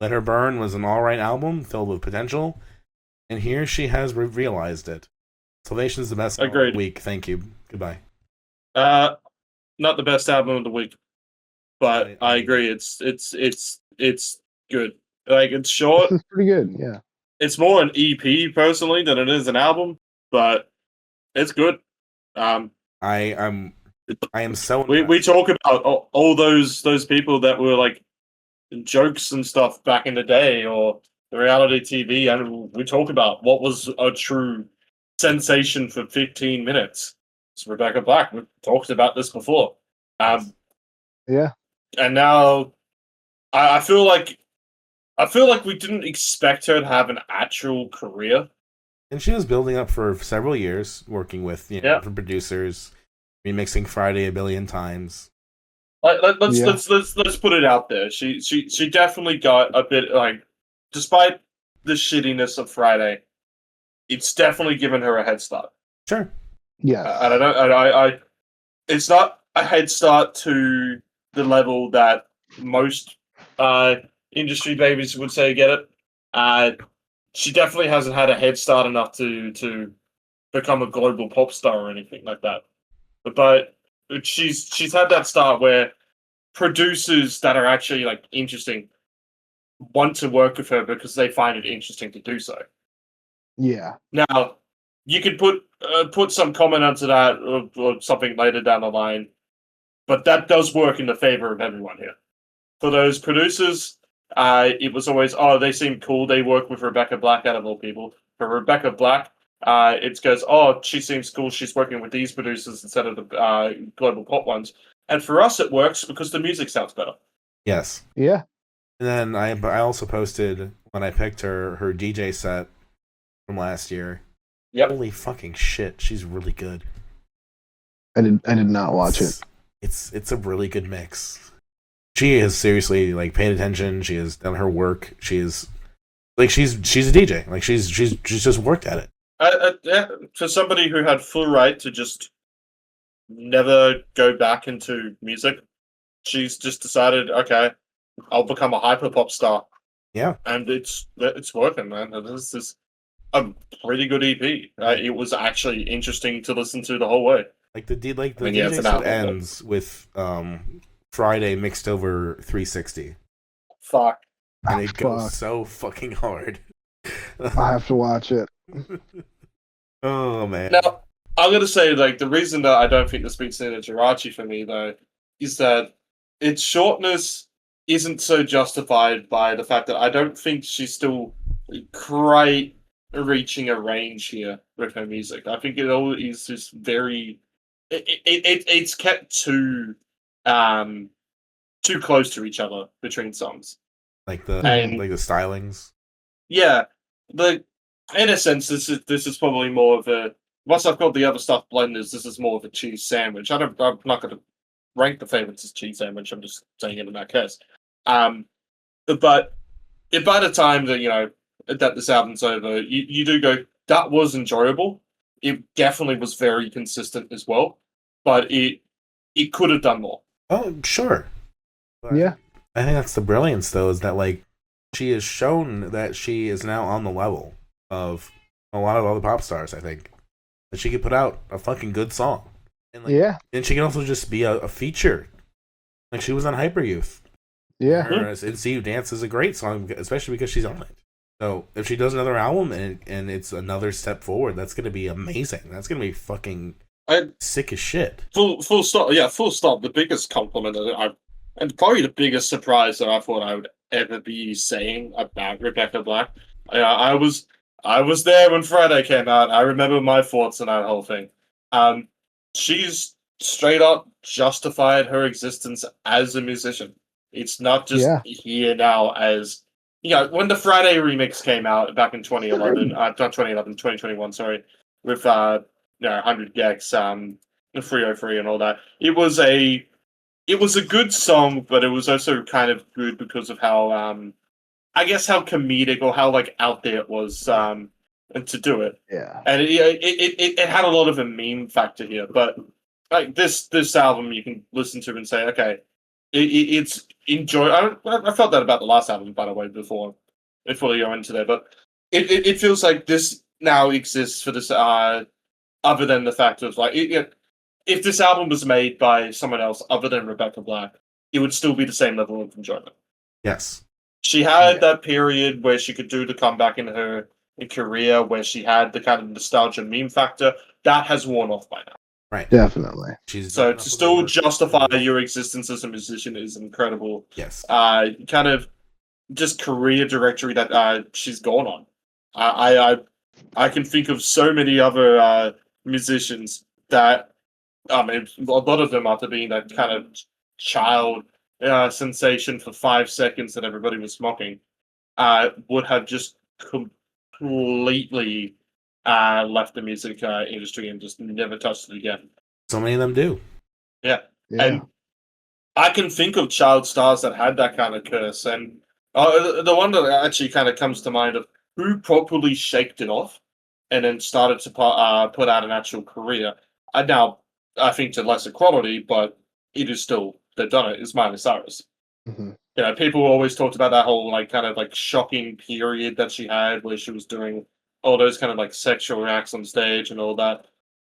Let Her Burn was an alright album filled with potential, and here she has realized it. Salvation is the best album of the week. Thank you. Goodbye. Not the best album of the week, but I agree. It's good. Like it's short. This is pretty good. Yeah. It's more an EP personally than it is an album, but it's good. I'm I am so We impressed. talk about all those people that were like jokes and stuff back in the day, or the reality TV, and we talk about what was a true sensation for 15 minutes. It's Rebecca Black. We've talked about this before. Yeah. And now I feel like we didn't expect her to have an actual career. And she was building up for several years, working with different producers, remixing Friday a billion times. Let's put it out there. She definitely got a bit like, despite the shittiness of Friday, it's definitely given her a head start. Sure. Yeah. I don't know. It's not a head start to the level that most industry babies would say get it. She definitely hasn't had a head start enough to become a global pop star or anything like that. But she's had that start where producers that are actually like interesting want to work with her because they find it interesting to do so. Yeah. Now, you could put some comment onto that or something later down the line, but that does work in the favor of everyone here. For those producers, it was always, they seem cool. They work with Rebecca Black out of all people. For Rebecca Black, it goes, she seems cool. She's working with these producers instead of the global pop ones. And for us, it works because the music sounds better. Yes. Yeah. And then I also posted when I picked her DJ set from last year. Yep. Holy fucking shit, she's really good. I did not watch it. It's a really good mix. She has seriously like paid attention. She has done her work. She's a DJ. Like she's just worked at it. For somebody who had full right to just never go back into music, she's just decided, okay, I'll become a hyper pop star. Yeah, and it's working, man. This is a pretty good EP. It was actually interesting to listen to the whole way. Like the DJ set ends with Friday mixed over 360. Fuck. And it goes so fucking hard. I have to watch it. Oh man. Now, I'm gonna say, like, the reason that I don't think this beats Ninajirachi for me though is that its shortness isn't so justified by the fact that I don't think she's still quite reaching a range here with her music. I think it all is just very it's kept too close to each other between songs. Like the stylings. Yeah. In a sense, this is probably more of a, once I've got the other stuff blenders, this is more of a cheese sandwich. I'm not gonna rank the favorites as cheese sandwich, I'm just saying it in that case. But by the time that that this album's over, you do go, that was enjoyable. It definitely was very consistent as well, but it could have done more. Oh, sure. But yeah. I think that's the brilliance, though, is that like she has shown that she is now on the level of a lot of other pop stars. I think that she could put out a fucking good song, and and she can also just be a feature. Like she was on Hyper Youth. Yeah, her See You Dance is a great song, especially because she's on it. So if she does another album and it's another step forward, that's gonna be amazing. That's gonna be fucking sick as shit. Full stop. Yeah, full stop. The biggest compliment and probably the biggest surprise that I thought I would ever be saying about Rebecca Black. I was there when Friday came out. I remember my thoughts on that whole thing. She's straight up justified her existence as a musician. It's not just here now as, when the Friday remix came out back in 2011, not 2011, 2021, sorry, with 100 Gex, 303 and all that. It was a good song, but it was also kind of good because of how I guess how comedic or how like out there it was and to do it. Yeah. And it had a lot of a meme factor here, but like this album you can listen to and say, okay, it's enjoyable. I felt that about the last album, by the way, before you go into there, but it feels like this now exists for this other than the fact of like if this album was made by someone else other than Rebecca Black, it would still be the same level of enjoyment. Yes. She had that period where she could do the comeback in her career, where she had the kind of nostalgia meme factor. That has worn off by now. Right. Definitely. So to still justify your existence as a musician is incredible. Yes. Kind of just career directory that she's gone on. I can think of so many other musicians that, I mean, a lot of them after being that kind of child sensation for 5 seconds that everybody was mocking, would have just completely left the music industry and just never touched it again. So many of them do. Yeah. And I can think of child stars that had that kind of curse, and the one that actually kind of comes to mind of who properly shaked it off and then started to put out an actual career. Now, I think to lesser quality, but it is still, they've done it, is Miley Cyrus. Mm-hmm. You know, people always talked about that whole kind of shocking period that she had where she was doing all those kind of sexual acts on stage and all that.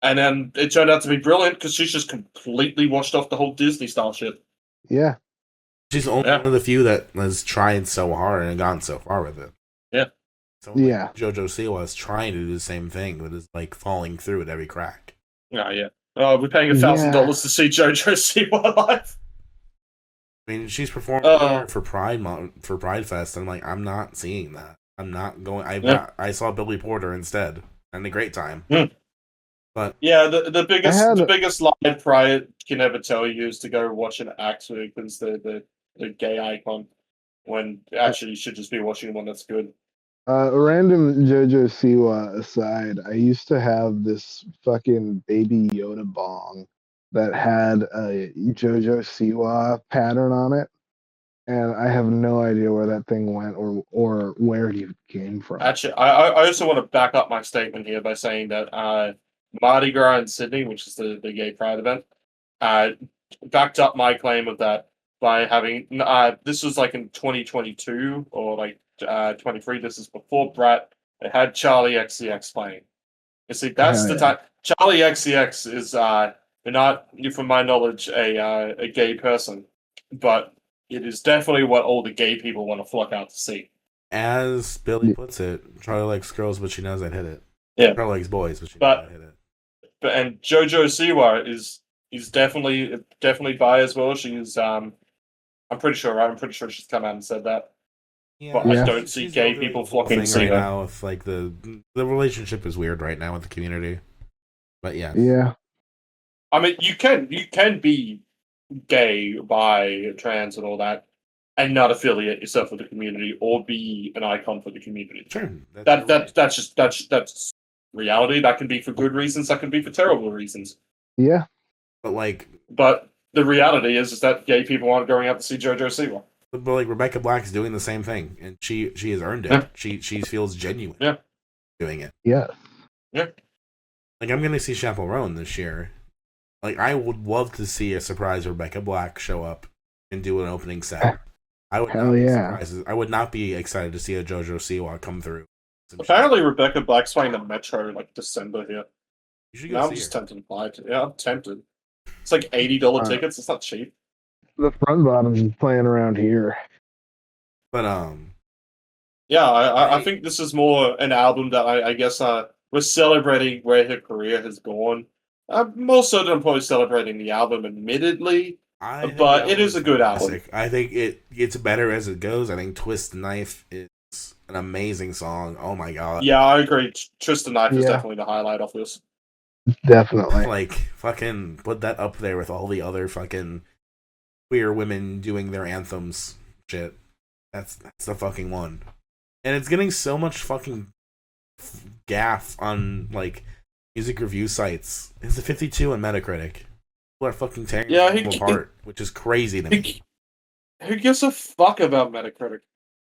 And then it turned out to be brilliant because she's just completely washed off the whole Disney style shit. Yeah. She's only one of the few that has tried so hard and gotten so far with it. Yeah. So JoJo Siwa is trying to do the same thing, but is falling through at every crack. Yeah. We're paying $1,000 to see JoJo Siwa live. I mean, she's performing for Pride Fest, and I'm not seeing that. I'm not going. I saw Billy Porter instead, and a great time. But yeah, the biggest lie Pride can ever tell you is to go watch an act because the gay icon, when actually you should just be watching one that's good. Random JoJo Siwa aside, I used to have this fucking Baby Yoda bong that had a JoJo Siwa pattern on it, and I have no idea where that thing went or where it even came from. Actually, I also want to back up my statement here by saying that Mardi Gras in Sydney, which is the gay pride event, backed up my claim of that by having this was in 2022 or 23. This is before Brat. It had Charlie XCX playing. You see, that's the time. Charlie XCX is not, from my knowledge, a gay person, but it is definitely what all the gay people want to flock out to see. As Billy puts it, Charlie likes girls, but she knows I'd hit it. Yeah. Charlie likes boys, but she knows I'd hit it. And JoJo Siwa is definitely bi as well. She's I'm pretty sure she's come out and said that. Yeah, but I don't see gay people flocking to see her now. If the relationship is weird right now with the community, but yeah. I mean, you can be gay, bi, trans, and all that, and not affiliate yourself with the community or be an icon for the community. Sure, that's reality. That can be for good reasons. That can be for terrible reasons. Yeah, but the reality is that gay people aren't going out to see JoJo Siwa. But Rebecca Black is doing the same thing, and she has earned it. Yeah. She feels genuine. Yeah, doing it. Yeah. I'm gonna see Chaperone this year. I would love to see a surprise Rebecca Black show up and do an opening set. I would I would not be excited to see a JoJo Siwa come through. Apparently, Rebecca Black's playing the Metro December here. You should go see I'm just tempted to buy it. Yeah, I'm tempted. It's $80 tickets. It's not cheap. The front bottom is playing around here. But yeah, I think this is more an album that I guess we're celebrating where her career has gone. More so than probably celebrating the album, admittedly. But it is a good album. I think it's better as it goes. I think Twist Knife is an amazing song. Oh my god. Yeah, I agree. Twist Knife is definitely the highlight of this. Definitely. Fucking put that up there with all the other fucking queer women doing their anthems shit. That's the fucking one. And it's getting so much fucking gaff on music review sites. It's a 52 on Metacritic. People are fucking tearing it apart, which is crazy to me. Who gives a fuck about Metacritic?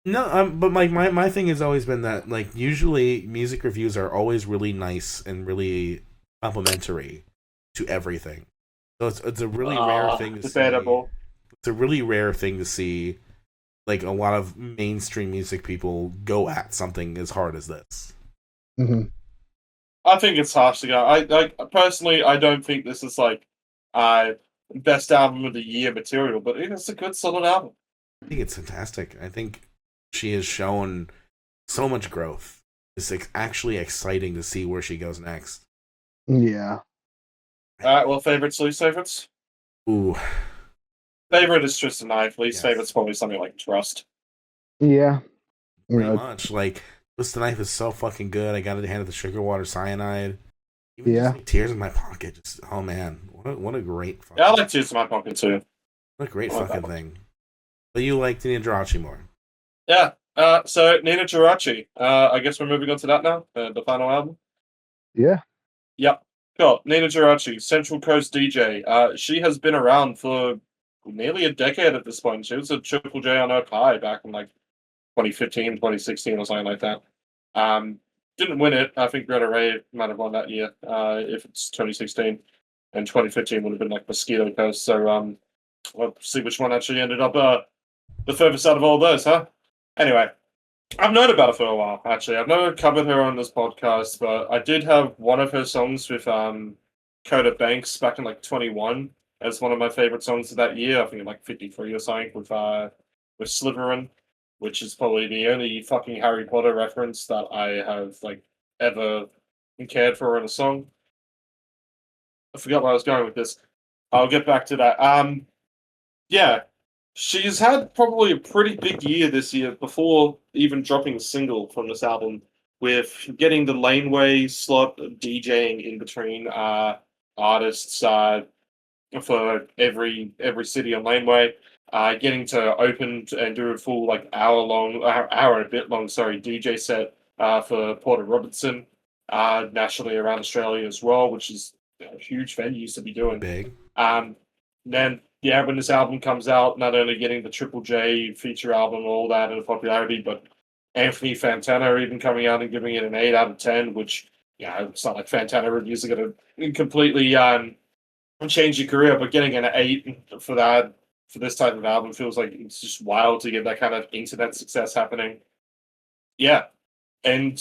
No, but my thing has always been that usually music reviews are always really nice and really complimentary to everything. So it's a really rare thing to debatable. see. It's a really rare thing to see a lot of mainstream music people go at something as hard as this. Mm-hmm. I think it's harsh to go. I personally, I don't think this is best album of the year material, but it's a good solid album. I think it's fantastic. I think she has shown so much growth. It's actually exciting to see where she goes next. Yeah. Alright, well, favorites, least favorites? Ooh, Favorite is Tristan Knife. Least Yes. favorite's probably something like Trust. Yeah. You pretty know, much. Like, Twist the Knife is so fucking good. I got it hand of the Sugar Water Cyanide. Even Yeah. just like Tears in My Pocket. Just, oh man, what a great fucking, Yeah, I like Tears in My Pocket too. what a great I like that fucking one. thing. But you like Ninajirachi more. Yeah. So Ninajirachi. I guess we're moving on to that now. The final album. yeah. Yep. Cool. Ninajirachi, Central Coast DJ. She has been around for nearly a decade at this point. She was a Triple J on Oak High back in like 2015, 2016 or something like that. Didn't win it. I think Greta Ray might have won that year. If it's 2016, and 2015 would have been like Mosquito Coast. So we'll see which one actually ended up the furthest out of all those, huh? Anyway, I've known about her for a while. Actually, I've never covered her on this podcast, but I did have one of her songs with Coda Banks back in like 21 as one of my favorite songs of that year. I think like 53 or something with Slytherin, which is probably the only fucking Harry Potter reference that I have like ever cared for in a song. I forgot where I was going with this. I'll get back to that. Yeah, she's had probably a pretty big year this year before even dropping a single from this album, with getting the laneway slot of DJing in between artists for every city on laneway, getting to open and do a full like hour and a bit long, sorry, DJ set for Porter Robertson nationally around Australia as well, which is a huge venues to be doing. Big. Then yeah, when this album comes out, not only getting the Triple J feature album, all that, and the popularity, but Anthony Fantana even coming out and giving it an 8 out of 10, which, yeah, it's not like Fantana reviews are going to completely change your career, but getting an 8 for that, for this type of album, feels like it's just wild to get that kind of internet success happening. Yeah. And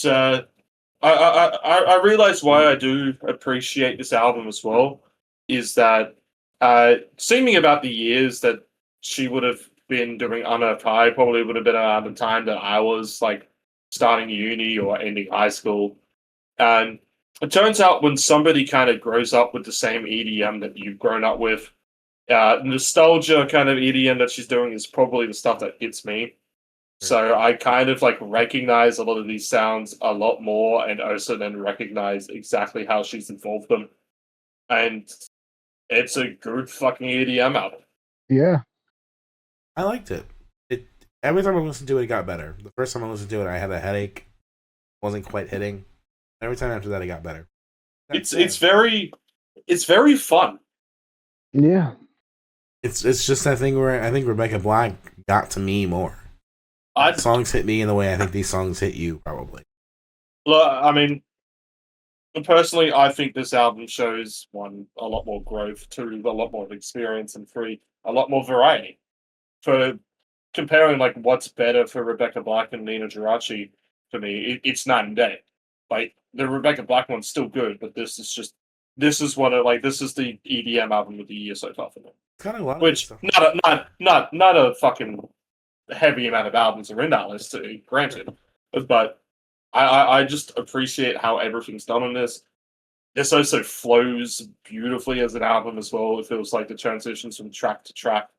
I realize why I do appreciate this album as well, is that seeming about the years that she would have been doing Unearthed High probably would have been around the time that I was like starting uni or ending high school. And it turns out when somebody kind of grows up with the same EDM that you've grown up with, nostalgia kind of EDM that she's doing is probably the stuff that hits me. So I kind of like recognize a lot of these sounds a lot more, and also then recognize exactly how she's evolved them. And it's a good fucking EDM album. Yeah. I liked it. Every time I listened to it, it got better. The first time I listened to it, I had a headache. Wasn't quite hitting. Every time after that, it got better. It's very fun. Yeah. It's just that thing where I think Rebecca Black got to me more. Songs hit me in the way I think these songs hit you, probably. I mean, personally, I think this album shows a lot more growth, two, a lot more experience, and three, a lot more variety. For comparing like what's better for Rebecca Black and Ninajirachi, for me, it's night and day. Like the Rebecca Black one's still good, but this is the EDM album of the year so far for me. Kind of a lot of Which stuff. not a fucking heavy amount of albums are in that list, granted, but I just appreciate how everything's done on this. This also flows beautifully as an album as well. It feels like the transitions from track to track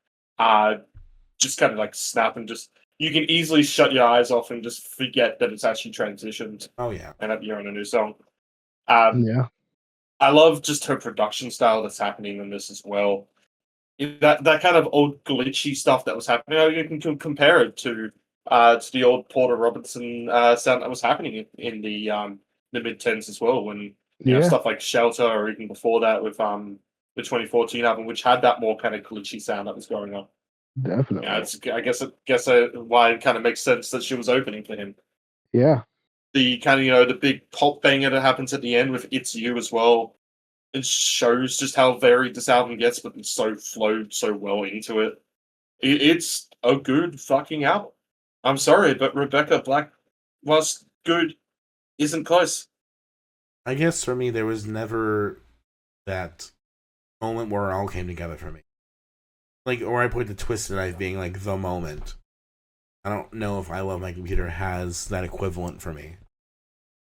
just kind of like snap, and just you can easily shut your eyes off and just forget that it's actually transitioned. Oh yeah, and that you're on a new song. Yeah. I love just her production style that's happening in this as well. That kind of old glitchy stuff that was happening, you can compare it to the old Porter Robertson sound that was happening in the mid-10s as well, when stuff like Shelter, or even before that with the 2014 album, which had that more kind of glitchy sound that was going on. Definitely. Yeah, I guess why it kind of makes sense that she was opening for him. Yeah. The kind of the big pop banger that happens at the end with "It's You" as well. It shows just how varied this album gets, but it's so flowed so well into it. It's a good fucking album. I'm sorry, but Rebecca Black, whilst good, isn't close. I guess for me, there was never that moment where it all came together for me. Like, or I put the Twisted Knife being like the moment. I don't know if I Love My Computer has that equivalent for me.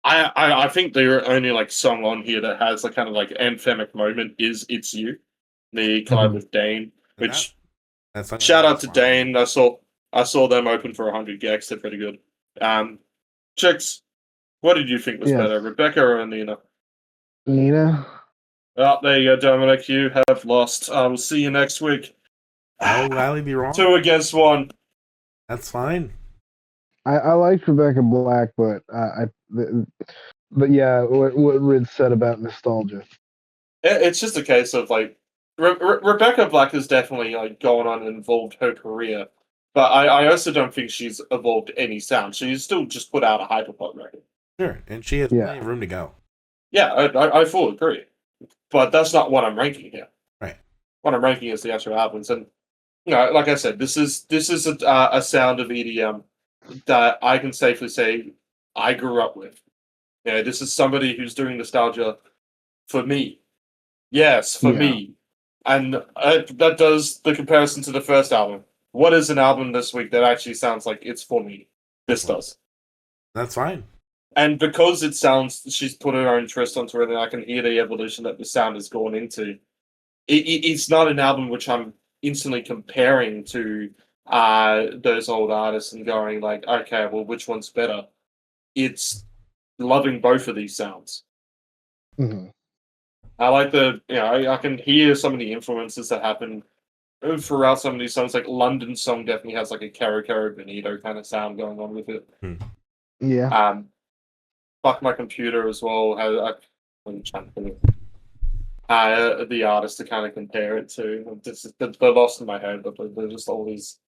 I think the only like song on here that has the kind of like anthemic moment is "It's You," the collab with Dane. And Which that's shout out to Dane. I saw them open for 100 gigs. They're pretty good. Trix, what did you think was better, Rebecca or Nina? Nina. Oh, there you go, Dominic. You have lost. I will see you next week. I'll gladly be wrong. 2 against 1. That's fine. I liked Rebecca Black, but yeah, what Ritz said about nostalgia. It's just a case of like Rebecca Black has definitely like gone on and evolved her career, but I also don't think she's evolved any sound. She's still just put out a hyperpop record. Sure, and she has plenty of room to go. Yeah, I fully agree, but that's not what I'm ranking here. Right. What I'm ranking is the actual albums, and like I said, this is a sound of EDM that I can safely say I grew up with. This is somebody who's doing nostalgia for me. Yes, for me. And that does the comparison to the first album. What is an album this week that actually sounds like it's for me? This does. That's fine. And because it sounds, she's put her own twist onto it, and I can hear the evolution that the sound has gone into. It's not an album which I'm instantly comparing to those old artists and going like, okay, well, which one's better? It's loving both of these sounds. Mm-hmm. I like I can hear some of the influences that happen throughout some of these songs. Like London Song definitely has like a Caro Benito kind of sound going on with it. Yeah. Fuck My Computer as well. I'm trying to think the artist to kind of compare it to. They're lost in my head, but they're just all these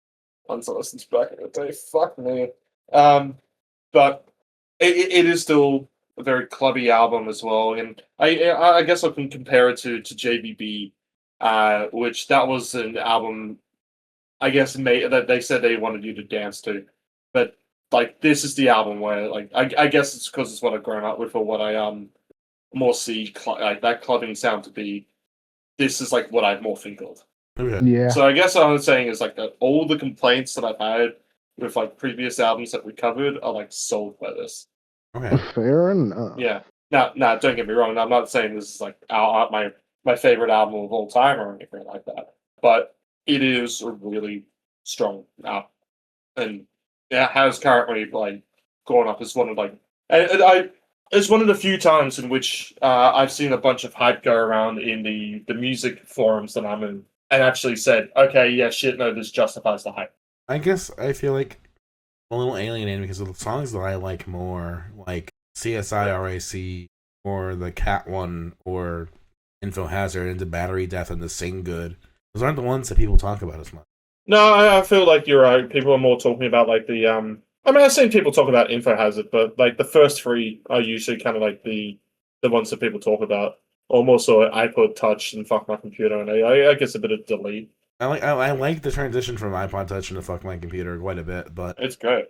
ones I listened to back in the day. Fuck me. But it is still a very clubby album as well, and I guess I can compare it to JBB, which that was an album, I guess, that they said they wanted you to dance to, but like this is the album where like I guess it's because it's what I've grown up with or what I more see like that clubbing sound to be. This is like what I more think of. Okay. Yeah. So I guess what I'm saying is like that all the complaints that I've had with like previous albums that we covered are like solved by this. Okay. Fair enough. Yeah. Now, don't get me wrong. I'm not saying this is like my favorite album of all time or anything like that. But it is a really strong album, and it has currently like gone up as one of like it's one of the few times in which I've seen a bunch of hype go around in the music forums that I'm in, and actually said, okay, yeah, shit, no, this justifies the hype. I guess I feel like a little alienated because of the songs that I like more, like CSI RAC or the Cat one or Info Hazard into Battery Death and the Sing Good. Those aren't the ones that people talk about as much. No, I feel like you're right. People are more talking about like the I mean, I've seen people talk about Info Hazard, but like the first three are usually kind of like the ones that people talk about. Almost so iPod Touch and Fuck My Computer, and I guess a bit of Delete. I like the transition from iPod Touch into Fuck My Computer quite a bit, but it's great.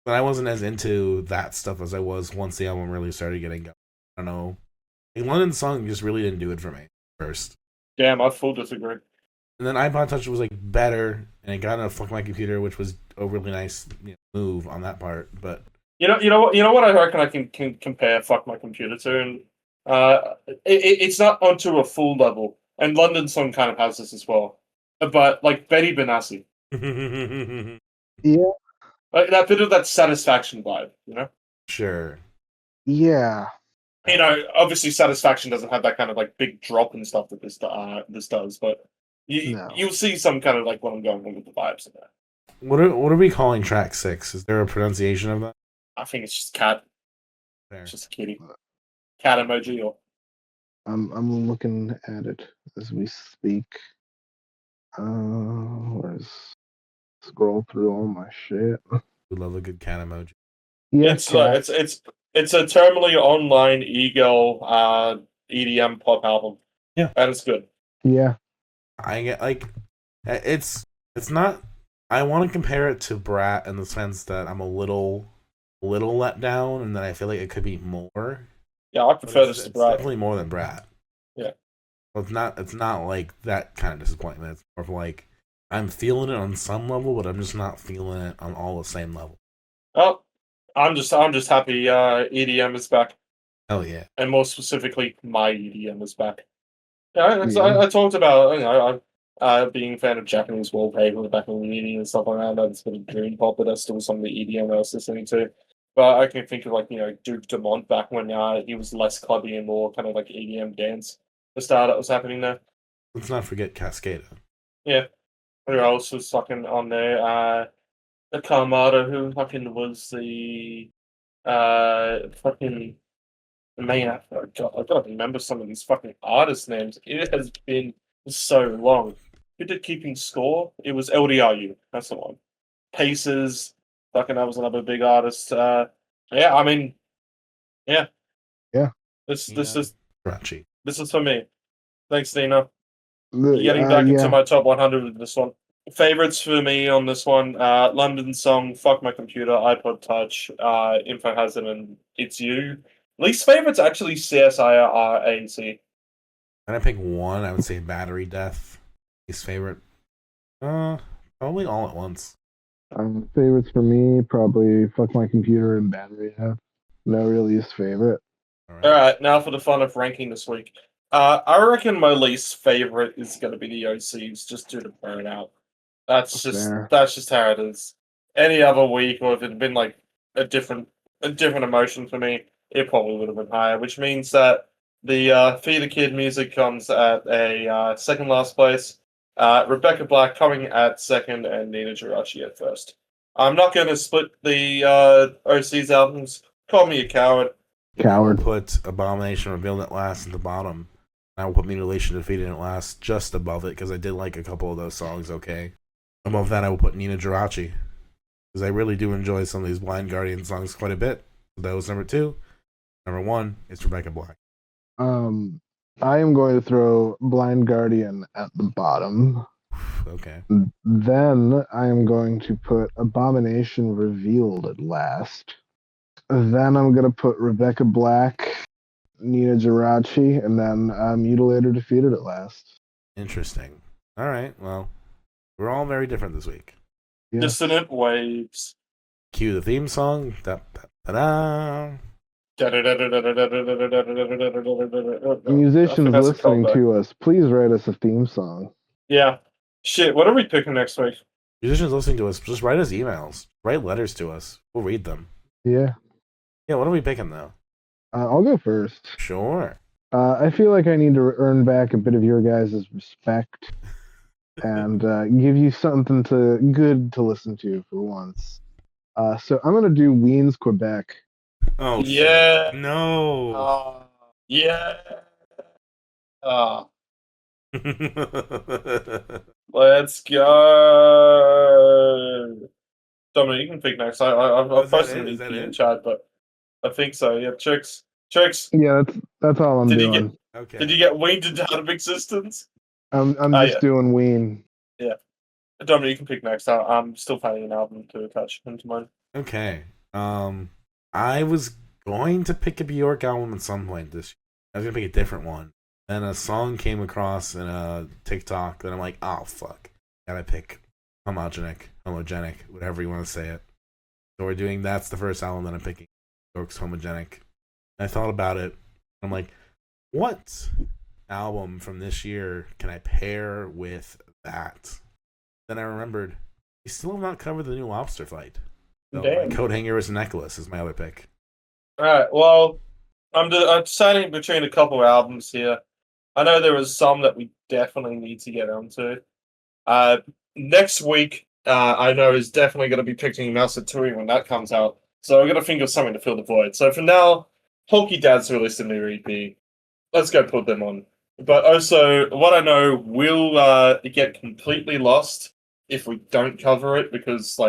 But I wasn't as into that stuff as I was once the album really started getting going. I don't know. Like, London Song just really didn't do it for me first. Damn, I full disagree. And then iPod Touch was like better, and it got a Fuck My Computer, which was a really nice move on that part. But you know what I reckon I can compare Fuck My Computer to, and it's not onto a full level. And London Song kind of has this as well, but like Betty Benassi. Yeah. Like that bit of that Satisfaction vibe, Sure. Yeah. Obviously Satisfaction doesn't have that kind of like big drop and stuff that this does, but you'll see some kind of like what I'm going with the vibes in there. What are we calling track 6? Is there a pronunciation of that? I think it's just cat. There. It's just a kitty. Cat emoji or. I'm looking at it as we speak. Where's scroll through all my shit. We love a good cat emoji. Yeah, it's a terminally online ego EDM pop album. Yeah, and it's good. Yeah, I get like it's not. I want to compare it to Brat in the sense that I'm a little let down, and that I feel like it could be more. Yeah, I prefer this to Brat. Definitely more than Brat. Yeah, well, it's not like that kind of disappointment. It's more of like I'm feeling it on some level, but I'm just not feeling it on all the same level. Oh, I'm just happy EDM is back, Hell yeah. and more specifically, my EDM is back. Yeah, Yeah. I talked about being a fan of Japanese wallpaper back in uni and stuff like that. That's been a dream pop, but that's still some of the EDM I was listening to. But I can think of Duke Dumont back when he was less clubby and more kind of like EDM dance. The style that was happening there. Let's not forget Cascada. Yeah. Who else was fucking on there? The Kamada, who fucking was the fucking main actor. God, I gotta remember some of these fucking artist names. It has been so long. Who did Keeping Score? It was LDRU. That's the one. Paces. Fucking, that was another big artist. Yeah, I mean, yeah. Yeah. This Rachi. is for me. Thanks, Dina. Getting back into my top 100 with this one. Favorites for me on this one: London Song, Fuck My Computer, iPod Touch, Info Hazard, and It's You. Least favorites actually CSIRAC. When I pick one, I would say Battery Death. Least favorite, probably All at Once. Favorites for me, probably Fuck My Computer and Battery Death. No real least favorite. All right, now for the fun of ranking this week. I reckon my least favorite is going to be the OCs, just due to burnout. That's just how it is. Any other week, or if it had been like a different emotion for me, it probably would have been higher. Which means that the Feed the Kid music comes at a second last place. Rebecca Black coming at second, and Ninajirachi at first. I'm not going to split the OCs albums. Call me a coward. Coward. I will put Abomination Revealed at Last at the bottom. I will put Mutilation Defeated at Last just above it, because I did like a couple of those songs okay. Above that, I will put Ninajirachi, because I really do enjoy some of these Blind Guardian songs quite a bit. So that was number 2. Number 1 is Rebecca Black. I am going to throw Blind Guardian at the bottom. Okay. Then I am going to put Abomination Revealed at Last. Then I'm going to put Rebecca Black, Ninajirachi, and then Mutilator Defeated at Last. Interesting. All right, well, we're all very different this week. Yeah. Dissonant Waves. Cue the theme song. Da-da-da-da. Musicians listening to us, please write us a theme song. Yeah. Shit, what are we picking next week? Musicians listening to us, just write us emails. Write letters to us. We'll read them. Yeah. Yeah, what are we picking, though? I'll go first. Sure. I feel like I need to earn back a bit of your guys' respect and give you something good to listen to for once. So I'm going to do Wiens, Quebec. Oh, yeah. Shit. No. Yeah. Let's go. Dominic, you can pick next. I've posted it in the chat, but I think so. Yeah, Trix. Yeah, that's all I'm doing. Did you get weaned into out of existence? I'm just doing Wien. Yeah. Dominic, you can pick next. I'm still finding an album to attach into mine. Okay. I was going to pick a Bjork album at some point this year. I was going to pick a different one. And a song came across in a TikTok that I'm like, oh, fuck. Gotta pick Homogenic, whatever you want to say it. So we're doing That's the first album that I'm picking. Bjork's Homogenic. I thought about it. I'm like, what album from this year can I pair with that? Then I remembered, we still have not covered the new Lobster fight. So my coat hanger is Necklace is my other pick. Alright, well, I'm deciding between a couple of albums here. I know there was some that we definitely need to get onto. Next week, I know is definitely going to be picking Masatui when that comes out. So I'm going to think of something to fill the void. So for now, Hulky Dad's released a new EP. Let's go put them on. But also, what I know will get completely lost if we don't cover it, because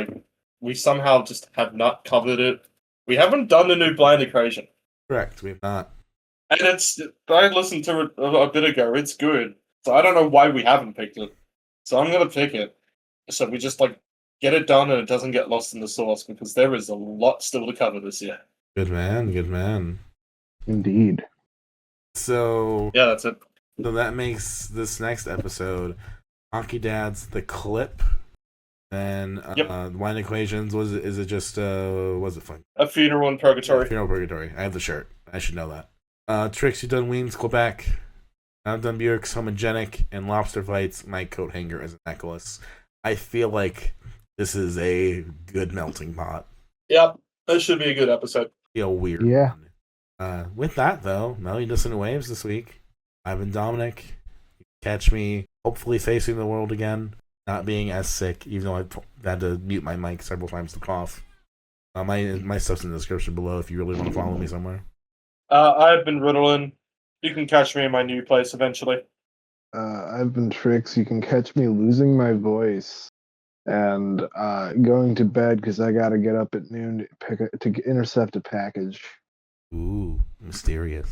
we somehow just have not covered it. We haven't done the new Blind Equation. Correct, we have not. And I listened to it a bit ago. It's good. So I don't know why we haven't picked it. So I'm going to pick it. So we just get it done and it doesn't get lost in the sauce, because there is a lot still to cover this year. Good man. Indeed. So yeah, that's it. So that makes this next episode Hockey Dad's The Clip. And Yep. Wine Equations, is it just was it fun? A Funeral in Purgatory. Funeral Purgatory. I have the shirt. I should know that. Trix, you done Weems, Quebec. I've done Bjork's Homogenic and Lobster Fights, my coat hanger as a necklace. I feel like this is a good melting pot. Yep. This should be a good episode. Feel weird. Yeah. With that though, Melody Dissonant Waves this week. I've been Dominic. Catch me hopefully facing the world again, not being as sick, even though I've had to mute my mic several times to cough. My stuff's in the description below if you really want to follow me somewhere. I've been Ritalin. You can catch me in my new place eventually. I've been Trix. You can catch me losing my voice and going to bed because I got to get up at noon to intercept a package. Ooh, mysterious.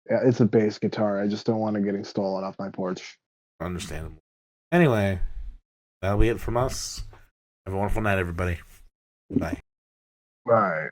Yeah, it's a bass guitar. I just don't want it getting stolen off my porch. Understandable. Anyway, that'll be it from us. Have a wonderful night, everybody. Bye. Bye.